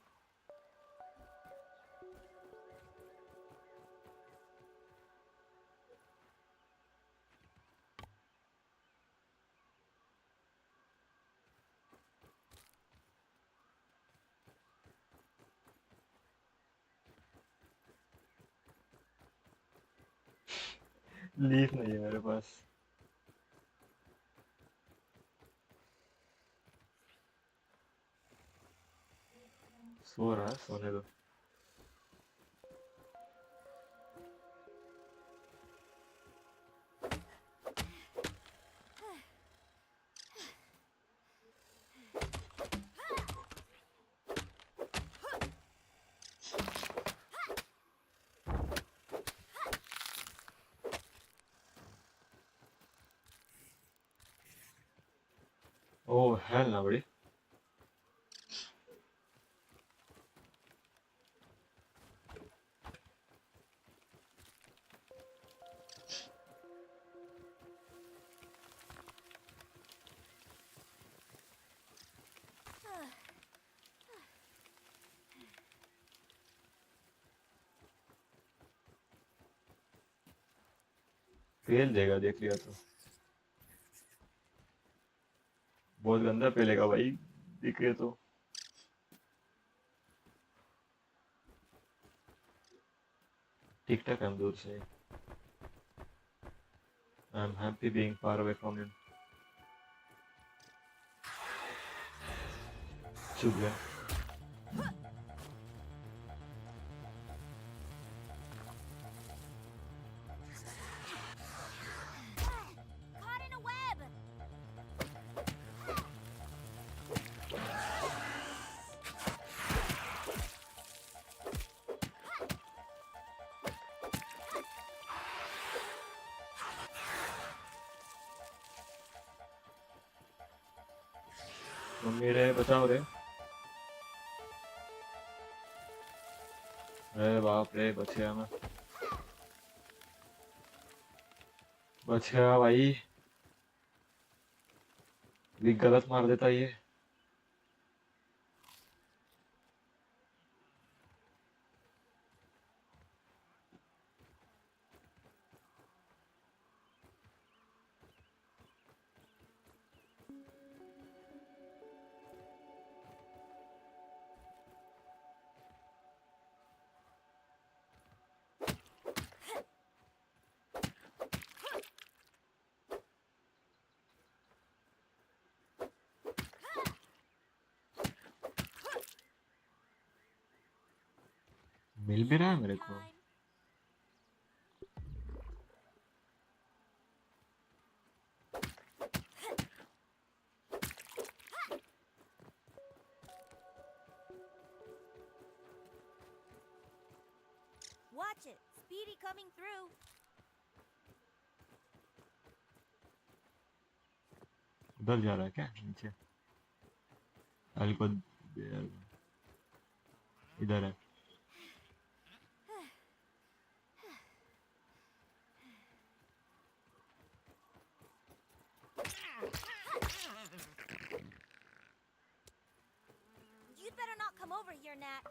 लीफ नहीं है मेरे पास. सो रहा है, सोने दो. ओह हेल ना बड़ी. फेल देगा देख लिया तो. बहुत गंदा पेलेगा भाई, दिख रहे तो. ठीक ठाक हम दूर से. I am happy being far away from him. चुप गया. Caught in a web. Mummy रे बचाओ रे. अरे बाप रे, बच गया मैं, बच गया भाई। भी गलत मार देता ये। मिल भी रहा है मेरे को। Time. Watch it. Speedy coming through. उधर जा रहा है क्या नीचे? अल को इधर है। You'd better not come over here, Nat.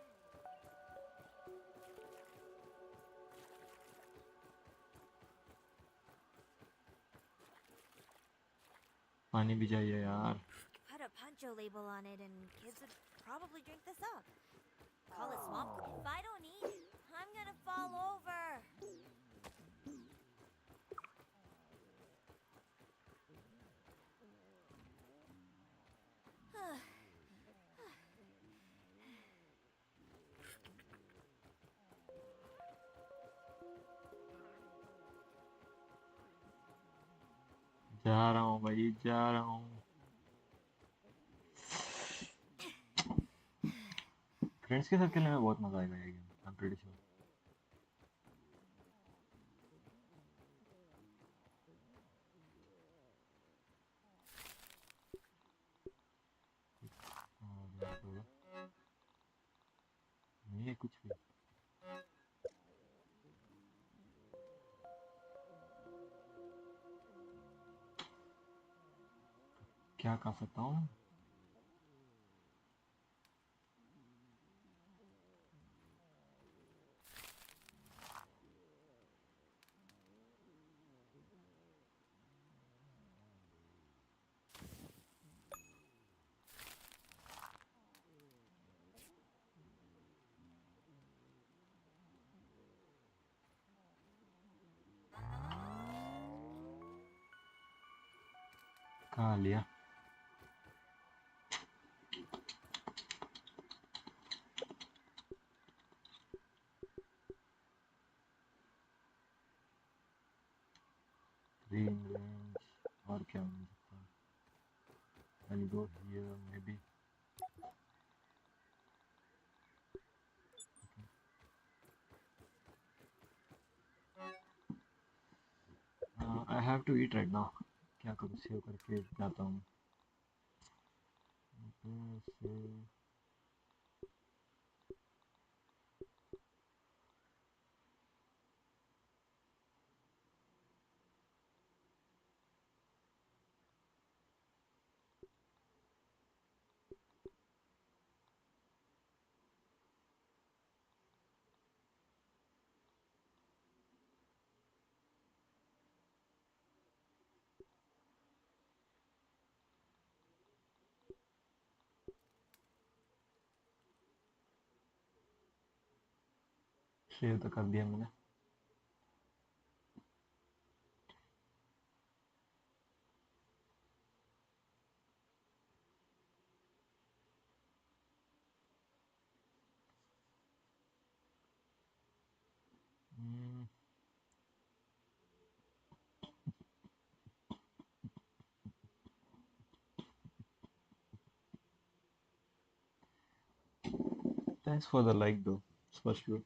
पानी भी चाहिए यार। Put a Pancho label on it and kids would probably drink this up. Call it swamp. If I don't eat, I'm gonna fall over. जा रहा हूँ भाई, जा रहा हूँ। फ्रेंड्स के साथ खेलने में बहुत मजा आएगा ये game, I am pretty sure. नहीं है कुछ भी। क्या कर सकता हूँ? खा लिया। ग्रीन रेंज और क्या मिल सकता है? I'll go here maybe. I have to eat right now. क्या करूँ? सेव करके जाता हूँ। सेव। सेव तो कर दिया मैंने। Thanks for the like though. It's for sure.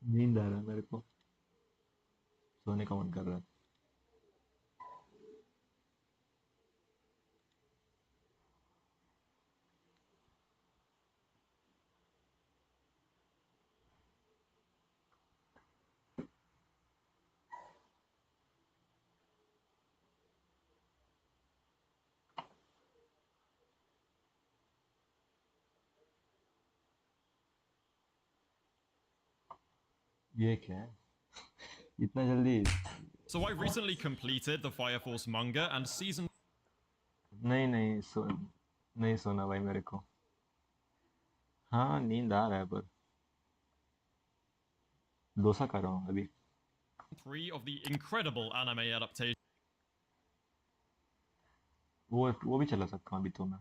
नींद आ रहा है मेरे को, सोने का मन कर रहा है। ये क्या है? इतना जल्दी? So I recently completed the Fire Force manga and season नहीं सोना भाई मेरे को। हाँ नींद आ रहा है पर डोसा खा रहा हूँ अभी। 3 of the incredible anime adaptation वो भी चला सकता हूँ अभी तो मैं।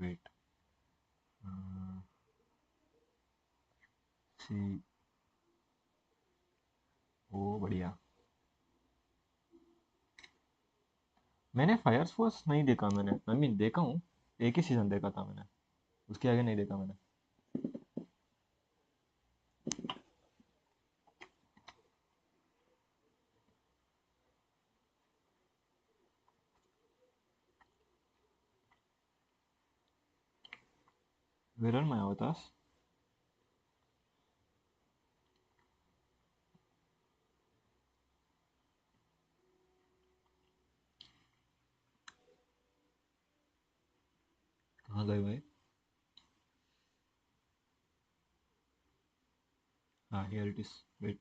वेट सी ओ बढ़िया। मैंने फायर फोर्स नहीं देखा मैंने। आई मीन देखा हूँ, एक ही सीजन देखा था मैंने, उसके आगे नहीं देखा मैंने। Where are my avatars? कहाँ गए भाई? हाँ here it is. Wait.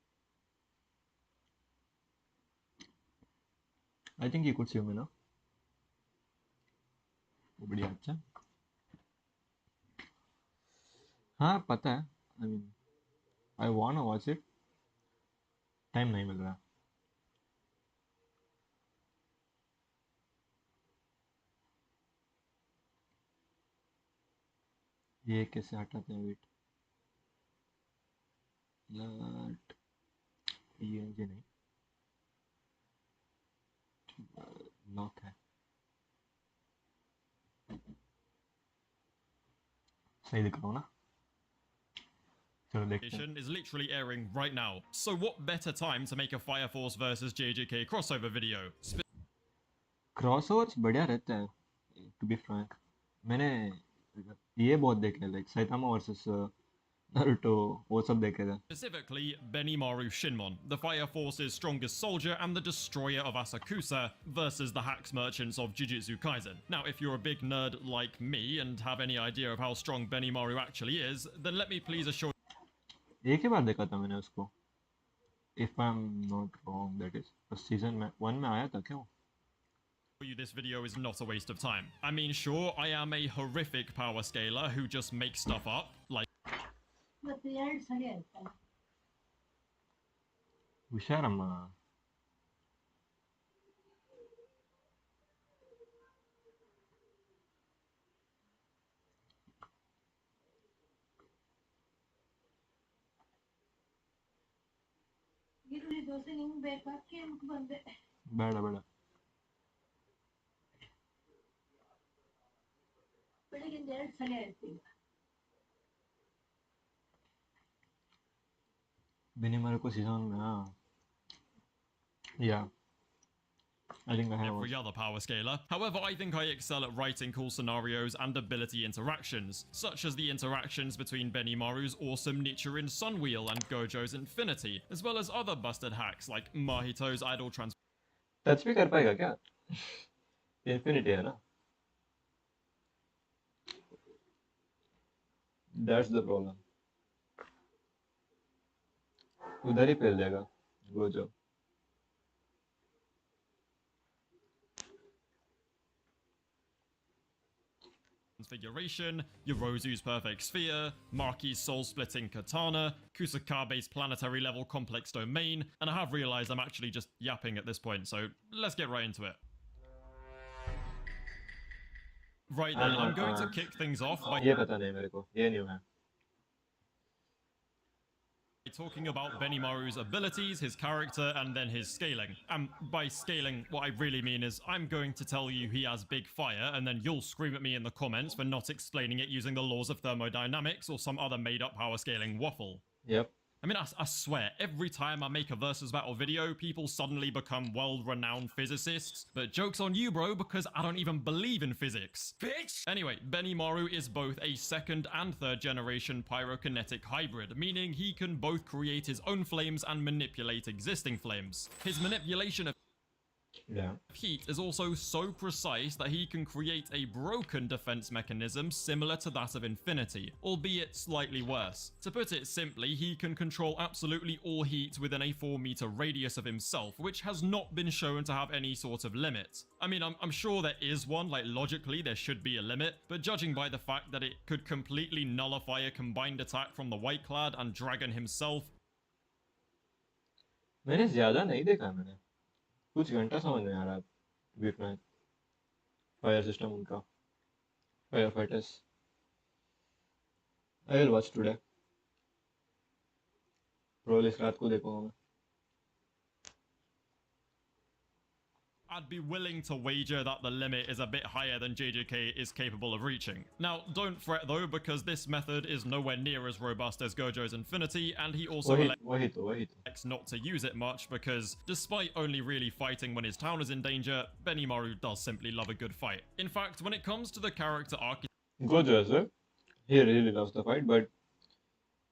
I think you could see me now. वो बढ़िया। अच्छा हाँ पता है। I mean I want to watch it, time नहीं मिल रहा। ये कैसे हटाते हैं? वेट लट ये नहीं लॉक है। सही दिख रहा हूँ ना? चलो देखते हैं। is literally airing right now. So what better time to make a Fire Force versus JJK crossover video? Crossovers बढ़िया रहते हैं टू बी फ्रैंक। मैंने ये बहुत देखे, लाइक साइतामा वर्सेस नारुतो, वो सब देखे थे। Specifically, Benimaru Shinmon, the Fire Force's strongest soldier and the destroyer of Asakusa, versus the hacks merchants of Jujutsu Kaisen. Now, if you're a big nerd like me and have any idea of how strong Benimaru actually is, then let me please assure एक ही बार देखा था मैंने उसको, if I am not wrong that is season में 1 में आया था क्या वो? you this video is not a waste of time. I mean, sure, I am a horrific power scaler who just makes stuff up, like ಹುಷಾರಮ್ಮ. ಬೇಡ ಬೇಡ. Benimaru को season में हाँ yeah I think I have every other power scaler. However, I think I excel at writing cool scenarios and ability interactions, such as the interactions between Benimaru's awesome Nichirin Sunwheel and Gojo's Infinity, as well as other busted hacks like Mahito's idle trans. Touch भी कर पाएगा क्या? Infinity है ना? That's the problem. उधर ही fail जाएगा Gojo. Transfiguration, Yorozu's Perfect Sphere, Maki's Soul-Splitting Katana, Kusakabe's Planetary Level Complex Domain, and I have realized I'm actually just yapping at this point, so let's get right into it. Right then, I'm going to kick things off by ये पता नहीं मेरे को, ये नहीं है। talking about Benimaru's abilities, his character, and then his scaling. And by scaling, what I really mean is I'm going to tell you he has big fire, and then you'll scream at me in the comments for not explaining it using the laws of thermodynamics or some other made-up power scaling waffle. Yep. I mean, I swear, every time I make a versus battle video, people suddenly become world-renowned physicists. But joke's on you, bro, because I don't even believe in physics. Bitch! Anyway, Benimaru is both a second and third generation pyrokinetic hybrid, meaning he can both create his own flames and manipulate existing flames. His manipulation of Yeah. Heat is also so precise that he can create a broken defense mechanism similar to that of Infinity, albeit slightly worse. To put it simply, he can control absolutely all heat within a 4-meter radius of himself, which has not been shown to have any sort of limit. I mean, I'm sure there is one, like logically there should be a limit, but judging by the fact that it could completely nullify a combined attack from the White Clad and Dragon himself, मैंने ज्यादा नहीं देखा मैंने कुछ घंटा समझ में आ रहा है बीट में फायर सिस्टम उनका fire fighters I will watch today probably इस रात को देखूंगा मैं I'd be willing to wager that the limit is a bit higher than JJK is capable of reaching. Now, don't fret though, because this method is nowhere near as robust as Gojo's Infinity, and he also elects not to use it much because, despite only really fighting when his town is in danger, Benimaru does simply love a good fight. In fact, when it comes to the character arc, Gojo as well, he really loves the fight, but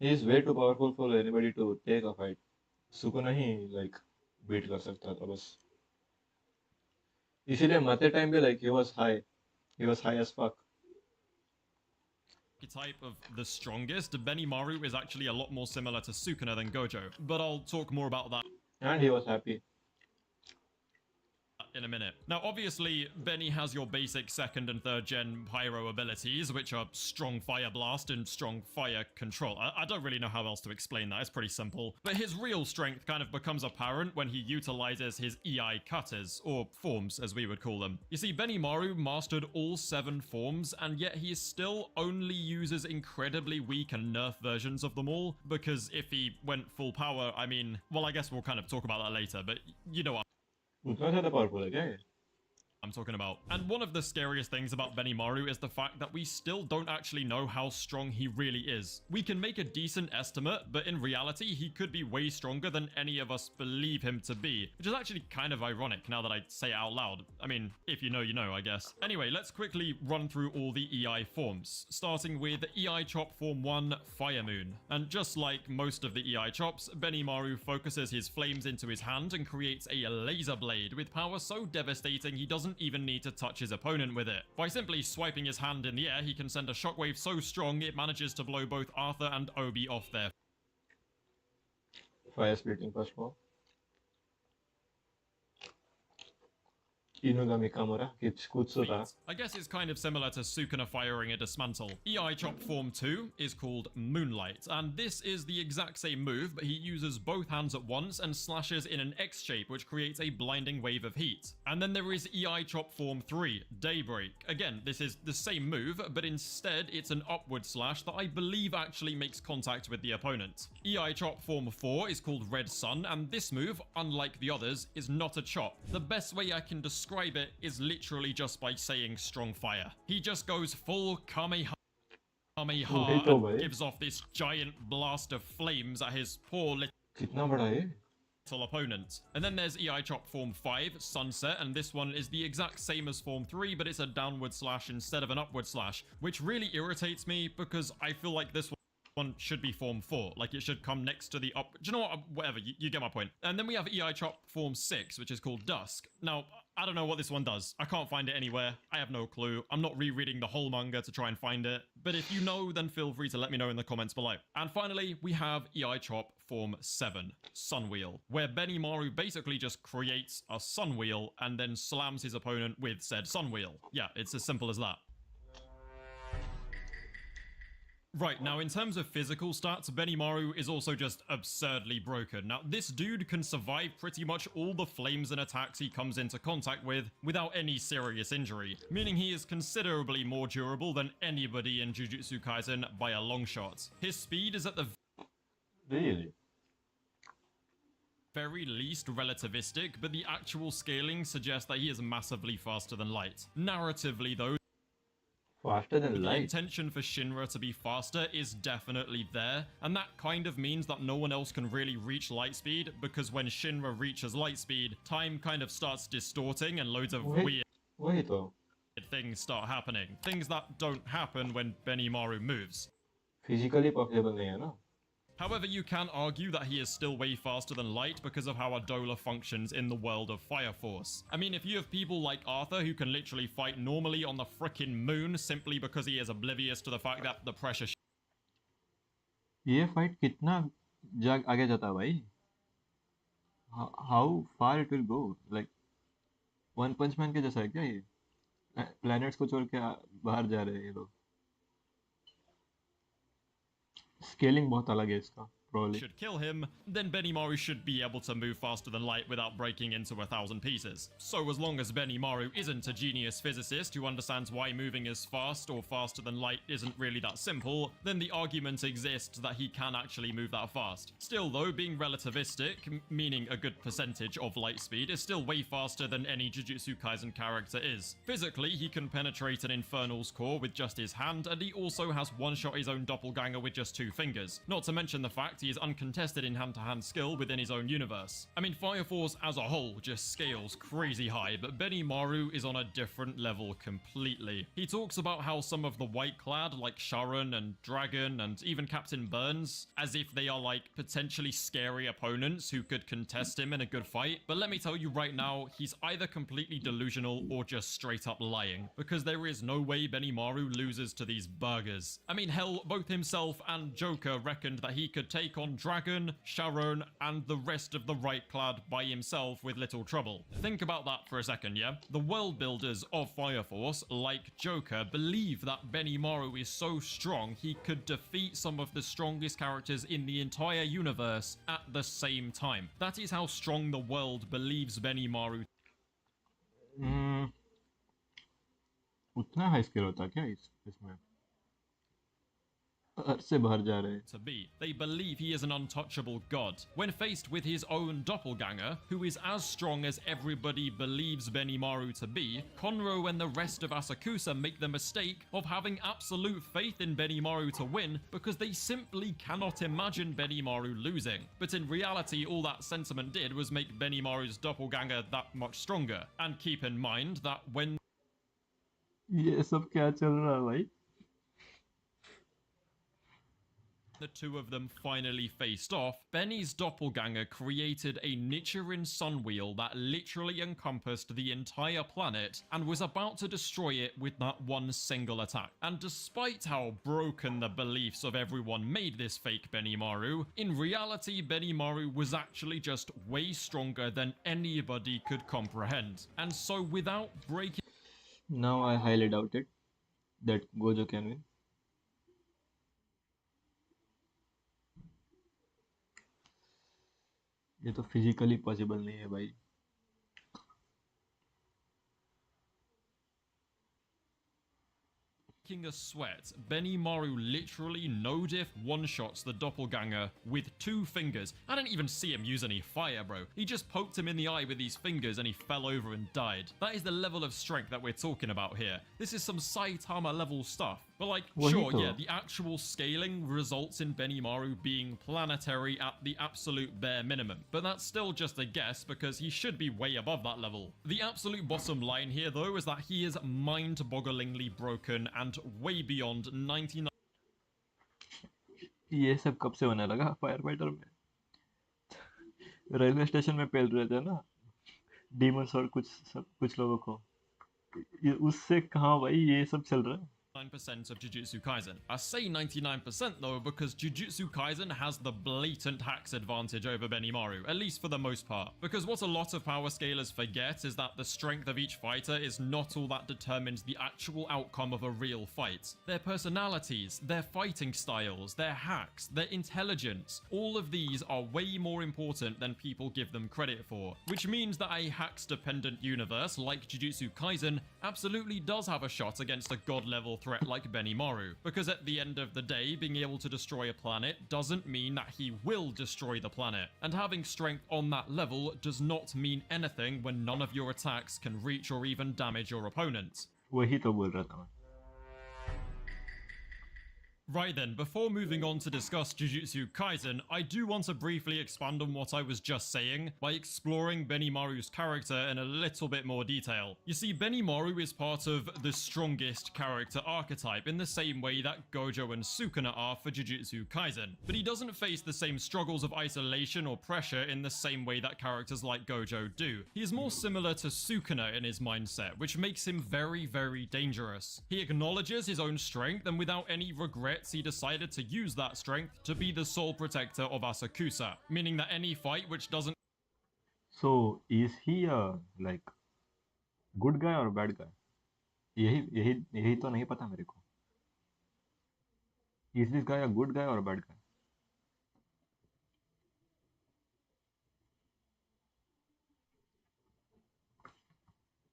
he is way too powerful for anybody to take a fight. Sukuna he like beat कर सकता था बस. इसीलिए मरते time पे like he was high as fuck. Type of the strongest, Benimaru is actually a lot more similar to Sukuna than Gojo, but I'll talk more about that. And he was happy. In a minute. Now, obviously, Benny has your basic 2nd and 3rd gen pyro abilities, which are strong fire blast and strong fire control. I don't really know how else to explain that, it's pretty simple. But his real strength kind of becomes apparent when he utilizes his EI cutters, or forms as we would call them. You see, Benimaru mastered all 7 forms, and yet he still only uses incredibly weak and nerf versions of them all, because if he went full power, I mean, well, I guess we'll kind of talk about that later, but you know what उतना ज़्यादा powerful है क्या ये? I'm talking about. And one of the scariest things about Benimaru is the fact that we still don't actually know how strong he really is. We can make a decent estimate, but in reality, he could be way stronger than any of us believe him to be, which is actually kind of ironic now that I say it out loud. I mean, if you know, you know, I guess. Anyway, let's quickly run through all the EI forms, starting with EI Chop Form 1, Fire Moon. And just like most of the EI Chops, Benimaru focuses his flames into his hand and creates a laser blade with power so devastating he doesn't even need to touch his opponent with it. By simply swiping his hand in the air, he can send a shockwave so strong it manages to blow both Arthur and Obi off their Fire splitting first form. Inugami Kamura keeps Kutsuta. I guess it's kind of similar to Sukuna firing a dismantle. EI Chop Form 2 is called Moonlight, and this is the exact same move, but he uses both hands at once and slashes in an X shape, which creates a blinding wave of heat. And then there is EI Chop Form 3, Daybreak. Again, this is the same move, but instead it's an upward slash that I believe actually makes contact with the opponent. EI Chop Form 4 is called Red Sun, and this move, unlike the others, is not a chop. The best way I can describe it is literally just by saying strong fire. He just goes full Kamehameha and gives off this giant blast of flames at his poor little opponent. And then there's EI Chop Form 5, Sunset, and this one is the exact same as Form 3, but it's a downward slash instead of an upward slash, which really irritates me because I feel like this one should be Form 4, like it should come next to the up. Do you know what? Whatever, you get my point. And then we have EI Chop Form 6, which is called Dusk. Now, I don't know what this one does. I can't find it anywhere. I have no clue. I'm not rereading the whole manga to try and find it. But if you know, then feel free to let me know in the comments below. And finally, we have EI Chop Form 7, Sunwheel, where Benimaru basically just creates a sunwheel and then slams his opponent with said sunwheel. Yeah, it's as simple as that. Right, now in terms of physical stats, Benimaru is also just absurdly broken. Now, this dude can survive pretty much all the flames and attacks he comes into contact with without any serious injury, meaning he is considerably more durable than anybody in Jujutsu Kaisen by a long shot. His speed is at the very least relativistic, but the actual scaling suggests that he is massively faster than light. Narratively though, faster than light. The intention for Shinra to be faster is definitely there, and that kind of means that no one else can really reach light speed, because when Shinra reaches light speed, time kind of starts distorting and loads of weird things start happening. Things that don't happen when Benimaru moves. Physically possible नहीं है ना? However, you can argue that he is still way faster than light because of how a Dola functions in the world of Fire Force. I mean, if you have people like Arthur who can literally fight normally on the frickin' moon simply because he is oblivious to the fact that the pressure ये fight कितना आगे जाता है भाई? How far it will go? Like one punch man के जैसा है क्या ये? प्लैनेट्स को छोड़ के बाहर जा रहे हैं ये लोग. स्केलिंग बहुत अलग है इसका, probably. should kill him, then Benimaru should be able to move faster than light without breaking into 1,000 pieces. So as long as Benimaru isn't a genius physicist who understands why moving as fast or faster than light isn't really that simple, then the argument exists that he can actually move that fast. Still though, being relativistic, meaning a good percentage of light speed, is still way faster than any Jujutsu Kaisen character is. Physically, he can penetrate an Infernal's core with just his hand, and he also has one-shot his own doppelganger with just 2 fingers. Not to mention the fact he is uncontested in hand-to-hand skill within his own universe. I mean, Fire Force as a whole just scales crazy high, but Benimaru is on a different level completely. He talks about how some of the white-clad, like Sharon and Dragon and even Captain Burns, as if they are like potentially scary opponents who could contest him in a good fight. But let me tell you right now, he's either completely delusional or just straight up lying, because there is no way Benimaru loses to these burgers. I mean, hell, both himself and Joker reckoned that he could take on Dragon, Sharon, and the rest of the right-clad by himself with little trouble. Think about that for a second, yeah? The world builders of Fire Force, like Joker, believe that Benimaru is so strong he could defeat some of the strongest characters in the entire universe at the same time. That is how strong the world believes Benimaru उतना high scale होता क्या इसमें? से बाहर जा रहे हैं. to be. They believe he is an untouchable god. When faced with his own doppelganger, who is as strong as everybody believes Benimaru to be, Konro and the rest of Asakusa make the mistake of having absolute faith in Benimaru to win because they simply cannot imagine Benimaru losing. But in reality, all that sentiment did was make Benimaru's doppelganger that much stronger. And keep in mind that when ये सब क्या चल रहा है भाई? the two of them finally faced off, Benny's doppelganger created a Nichiren sunwheel that literally encompassed the entire planet and was about to destroy it with that one single attack. And despite how broken the beliefs of everyone made this fake Benimaru, in reality Benimaru was actually just way stronger than anybody could comprehend. And so without breaking Now I highly doubt it that Gojo can win. ये तो physically possible नहीं है भाई. a sweat, Benimaru literally no-diff one-shots the doppelganger with 2 fingers. I didn't even see him use any fire, bro. He just poked him in the eye with these fingers and he fell over and died. That is the level of strength that we're talking about here. This is some Saitama level stuff. But like, sure, yeah, the actual scaling results in Benimaru being planetary at the absolute bare minimum. But that's still just a guess because he should be way above that level. The absolute bottom line here though is that he is mind-bogglingly broken and way beyond 99. ये सब कब से होने लगा fire fighter में? Railway station में पेल रहे थे ना डीमंस और कुछ लोगों को. उससे कहाँ भाई ये सब चल रहा है? 99% of Jujutsu Kaisen. I say 99% though because Jujutsu Kaisen has the blatant hacks advantage over Benimaru, at least for the most part. Because what a lot of power scalers forget is that the strength of each fighter is not all that determines the actual outcome of a real fight. Their personalities, their fighting styles, their hacks, their intelligence, all of these are way more important than people give them credit for. Which means that a hacks-dependent universe like Jujutsu Kaisen absolutely does have a shot against a god-level threat like Benimaru, because at the end of the day, being able to destroy a planet doesn't mean that he will destroy the planet, and having strength on that level does not mean anything when none of your attacks can reach or even damage your opponent. वही तो बोल रहा था मैं. Right then, before moving on to discuss Jujutsu Kaisen, I do want to briefly expand on what I was just saying by exploring Benimaru's character in a little bit more detail. You see, Benimaru is part of the strongest character archetype in the same way that Gojo and Sukuna are for Jujutsu Kaisen, but he doesn't face the same struggles of isolation or pressure in the same way that characters like Gojo do. He is more similar to Sukuna in his mindset, which makes him very, very dangerous. He acknowledges his own strength, and without any regrets, he decided to use that strength to be the sole protector of Asakusa, meaning that any fight which doesn't So is he a like good guy or bad guy? यही तो नहीं पता मेरे को. Is this guy a good guy or a bad guy?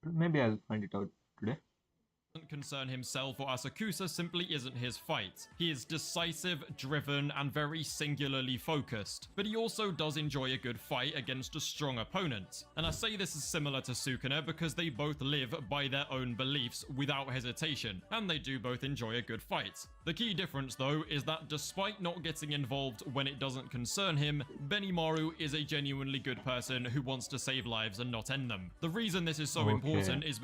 Maybe I'll find it out today. concern himself or Asakusa simply isn't his fight. He is decisive, driven, and very singularly focused, but he also does enjoy a good fight against a strong opponent. And I say this is similar to Sukuna because they both live by their own beliefs without hesitation, and they do both enjoy a good fight. The key difference though is that despite not getting involved when it doesn't concern him, Benimaru is a genuinely good person who wants to save lives and not end them. The reason this is so important is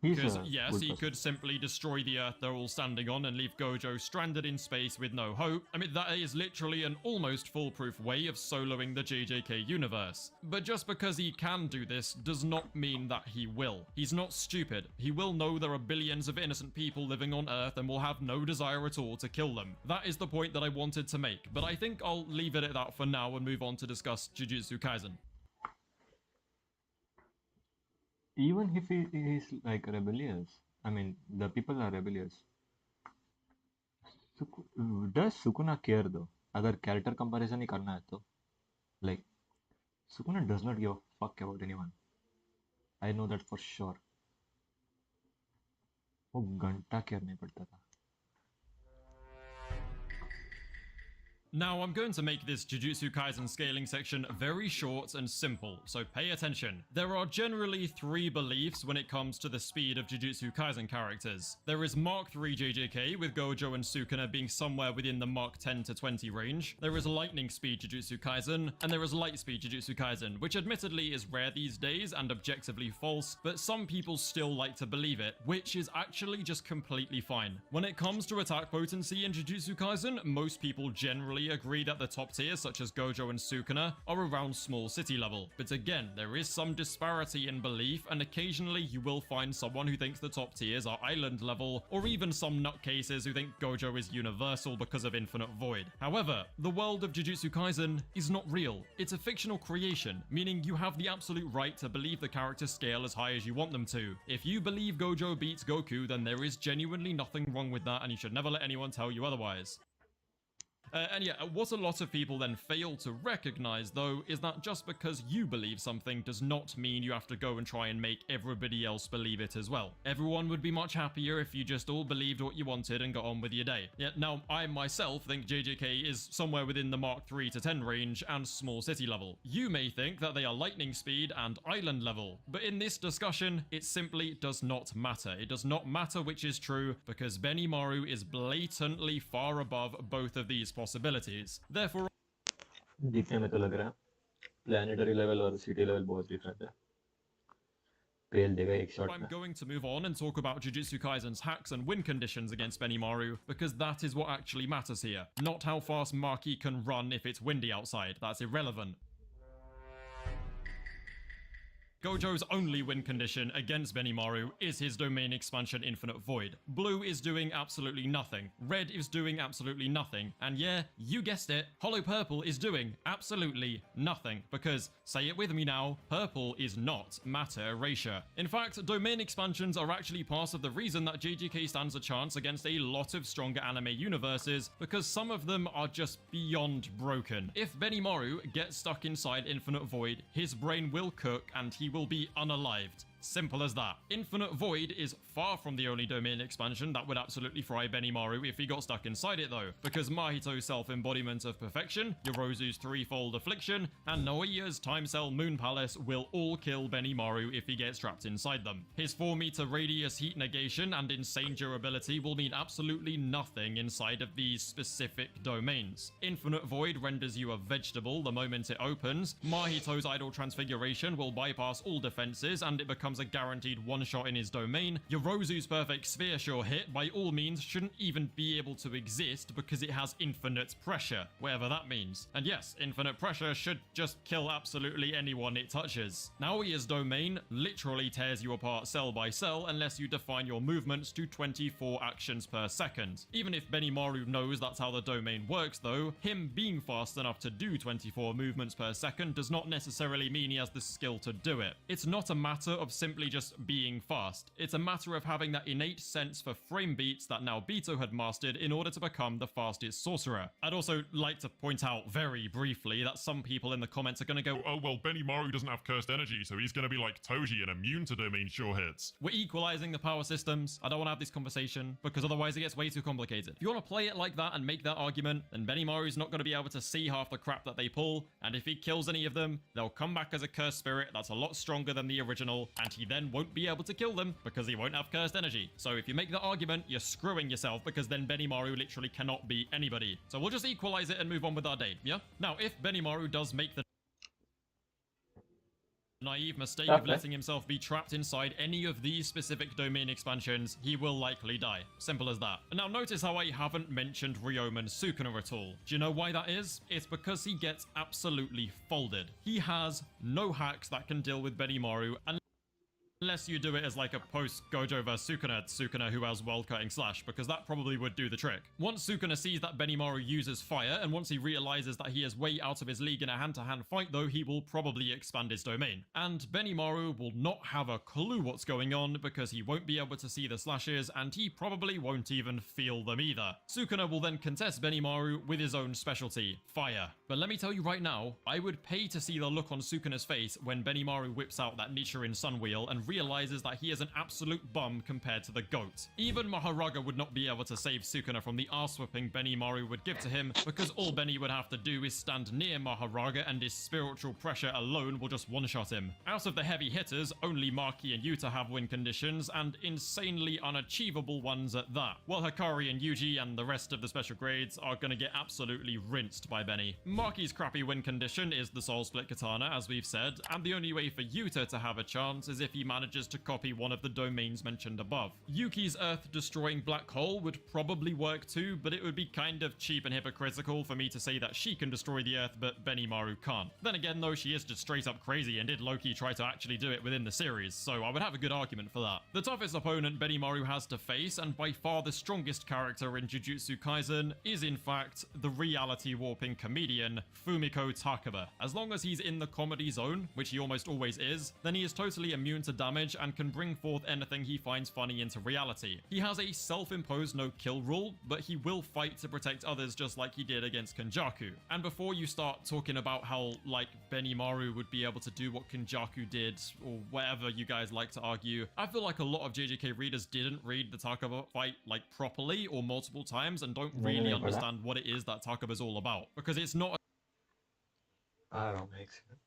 because yes, he could simply destroy the Earth they're all standing on and leave Gojo stranded in space with no hope. I mean, that is literally an almost foolproof way of soloing the JJK universe. But just because he can do this does not mean that he will. He's not stupid. He will know there are billions of innocent people living on Earth and will have no desire at all to kill them. That is the point that I wanted to make, but I think I'll leave it at that for now and move on to discuss Jujutsu Kaisen. Even if he is like rebellious, I mean, the people are rebellious. Does Sukuna care though? अगर character comparison ही करना है तो, like, Sukuna does not give a fuck about anyone. I know that for sure. वो घंटा care नहीं पड़ता था. Now, I'm going to make this Jujutsu Kaisen scaling section very short and simple, so pay attention. There are generally three beliefs when it comes to the speed of Jujutsu Kaisen characters. There is Mark 3 JJK, with Gojo and Sukuna being somewhere within the Mark 10 to 20 range. There is Lightning Speed Jujutsu Kaisen, and there is Light Speed Jujutsu Kaisen, which admittedly is rare these days and objectively false, but some people still like to believe it, which is actually just completely fine. When it comes to attack potency in Jujutsu Kaisen, most people generally agree that the top tiers such as Gojo and Sukuna are around small city level, but again, there is some disparity in belief, and occasionally you will find someone who thinks the top tiers are island level, or even some nutcases who think Gojo is universal because of Infinite Void. However, the world of Jujutsu Kaisen is not real. It's a fictional creation, meaning you have the absolute right to believe the characters scale as high as you want them to. If you believe Gojo beats Goku, then there is genuinely nothing wrong with that, and you should never let anyone tell you otherwise. And yeah, what a lot of people then fail to recognize, though, is that just because you believe something does not mean you have to go and try and make everybody else believe it as well. Everyone would be much happier if you just all believed what you wanted and got on with your day. Yeah, now, I myself think JJK is somewhere within the Mark 3 to 10 range and small city level. You may think that they are lightning speed and island level, but in this discussion, it simply does not matter. It does not matter which is true, because Benimaru is blatantly far above both of these possibilities. Therefore, दिखने में तो लग रहा है planetary level और city level बहुत different है. Fail देगा एक shot I'm में. going to move on and talk about Jujutsu Kaisen's hacks and win conditions against Benimaru, because that is what actually matters here. Not how fast Maki can run if it's windy outside. That's irrelevant. Gojo's only win condition against Benimaru is his domain expansion Infinite Void. Blue is doing absolutely nothing. Red is doing absolutely nothing. And yeah, you guessed it, Hollow Purple is doing absolutely nothing. Because, say it with me now, purple is not matter erasure. In fact, domain expansions are actually part of the reason that JJK stands a chance against a lot of stronger anime universes, because some of them are just beyond broken. If Benimaru gets stuck inside Infinite Void, his brain will cook and he will be unalived. Simple as that. Infinite Void is far from the only domain expansion that would absolutely fry Benimaru if he got stuck inside it though, because Mahito's self-embodiment of perfection, Yorozu's threefold affliction, and Noia's time cell moon palace will all kill Benimaru if he gets trapped inside them. His 4-meter radius heat negation and insane durability will mean absolutely nothing inside of these specific domains. Infinite Void renders you a vegetable the moment it opens, Mahito's idle transfiguration will bypass all defenses and it becomes a guaranteed one-shot in his domain, Yorozu's perfect sphere sure hit by all means shouldn't even be able to exist because it has infinite pressure, whatever that means. And yes, infinite pressure should just kill absolutely anyone it touches. Naoya's domain literally tears you apart cell by cell unless you define your movements to 24 actions per second. Even if Benimaru knows that's how the domain works though, him being fast enough to do 24 movements per second does not necessarily mean he has the skill to do it. It's not a matter of simply just being fast, it's a matter of having that innate sense for frame beats that now Bito had mastered in order to become the fastest sorcerer. I'd also like to point out very briefly that some people in the comments are gonna go, oh well, Benimaru doesn't have cursed energy, so he's gonna be like Toji and immune to domain sure hits. We're equalizing the power systems. I don't want to have this conversation because otherwise it gets way too complicated. If you want to play it like that and make that argument, then Benimaru's not going to be able to see half the crap that they pull, and if he kills any of them, they'll come back as a cursed spirit that's a lot stronger than the original, and he then won't be able to kill them because he won't have cursed energy. So if you make that argument, you're screwing yourself because then Benimaru literally cannot beat anybody. So we'll just equalize it and move on with our day, yeah? Now, if Benimaru does make the naive mistake of letting himself be trapped inside any of these specific domain expansions, he will likely die. Simple as that. And now notice how I haven't mentioned Ryomen Sukuna at all. Do you know why that is? It's because he gets absolutely folded. He has no hacks that can deal with Benimaru, and unless you do it as like a post Gojo vs Sukuna who has world cutting slash, because that probably would do the trick. Once Sukuna sees that Benimaru uses fire, and once he realizes that he is way out of his league in a hand-to-hand fight though, he will probably expand his domain. And Benimaru will not have a clue what's going on because he won't be able to see the slashes and he probably won't even feel them either. Sukuna will then contest Benimaru with his own specialty, fire. But let me tell you right now, I would pay to see the look on Sukuna's face when Benimaru whips out that Nichirin Sun Wheel and realizes that he is an absolute bum compared to the GOAT. Even Maharaga would not be able to save Sukuna from the arse-whipping Benimaru would give to him, because all Benny would have to do is stand near Maharaga and his spiritual pressure alone will just one-shot him. Out of the heavy hitters, only Maki and Yuta have win conditions, and insanely unachievable ones at that, while Hikari and Yuji and the rest of the special grades are gonna get absolutely rinsed by Benny. Maki's crappy win condition is the Soul Split Katana, as we've said, and the only way for Yuta to have a chance is if he manages to copy one of the domains mentioned above. Yuki's Earth-destroying black hole would probably work too, but it would be kind of cheap and hypocritical for me to say that she can destroy the Earth but Benimaru can't. Then again though, she is just straight up crazy and did Loki try to actually do it within the series, so I would have a good argument for that. The toughest opponent Benimaru has to face, and by far the strongest character in Jujutsu Kaisen, is in fact the reality warping comedian Fumiko Takaba. As long as he's in the comedy zone, which he almost always is, then he is totally immune to damage and can bring forth anything he finds funny into reality. He has a self-imposed no-kill rule, but he will fight to protect others just like he did against Kenjaku. And before you start talking about how, like, Benimaru would be able to do what Kenjaku did, or whatever you guys like to argue, I feel like a lot of JJK readers didn't read the Takaba fight, like, properly or multiple times and don't really understand what it is that Takaba's all about. Because it's not I don't make sense.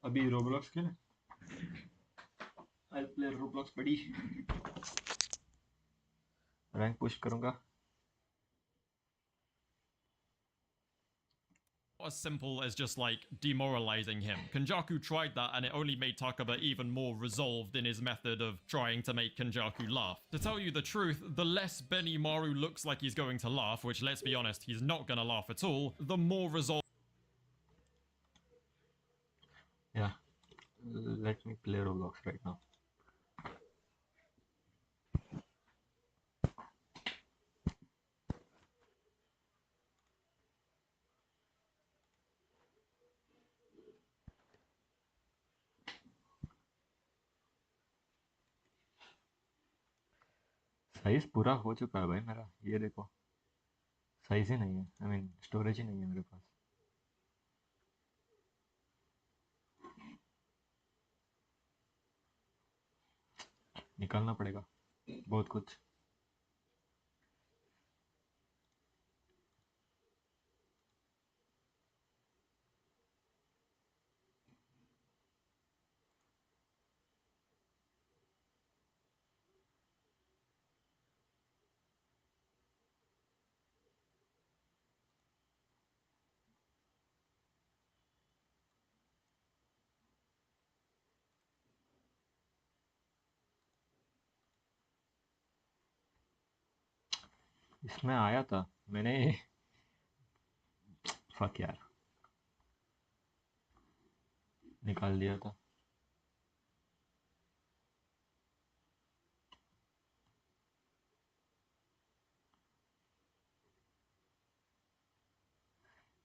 अभी Roblox खेले? I'll play Roblox buddy. Rank push करूंगा. As simple as just like demoralizing him. Kenjaku tried that and it only made Takaba even more resolved in his method of trying to make Kenjaku laugh. To tell you the truth, the less Benimaru looks like he's going to laugh, which let's be honest, he's not gonna laugh at all, the more resolved. Yeah, let me play Roblox right now. Size पूरा हो चुका है भाई मेरा. ये देखो, size ही नहीं है. आई मीन स्टोरेज ही नहीं है मेरे पास. निकालना पड़ेगा बहुत कुछ. इसमें आया था मैंने. फक यार, निकाल दिया था.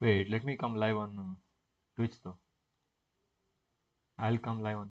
Wait, let me come live on Twitch though. I'll come live on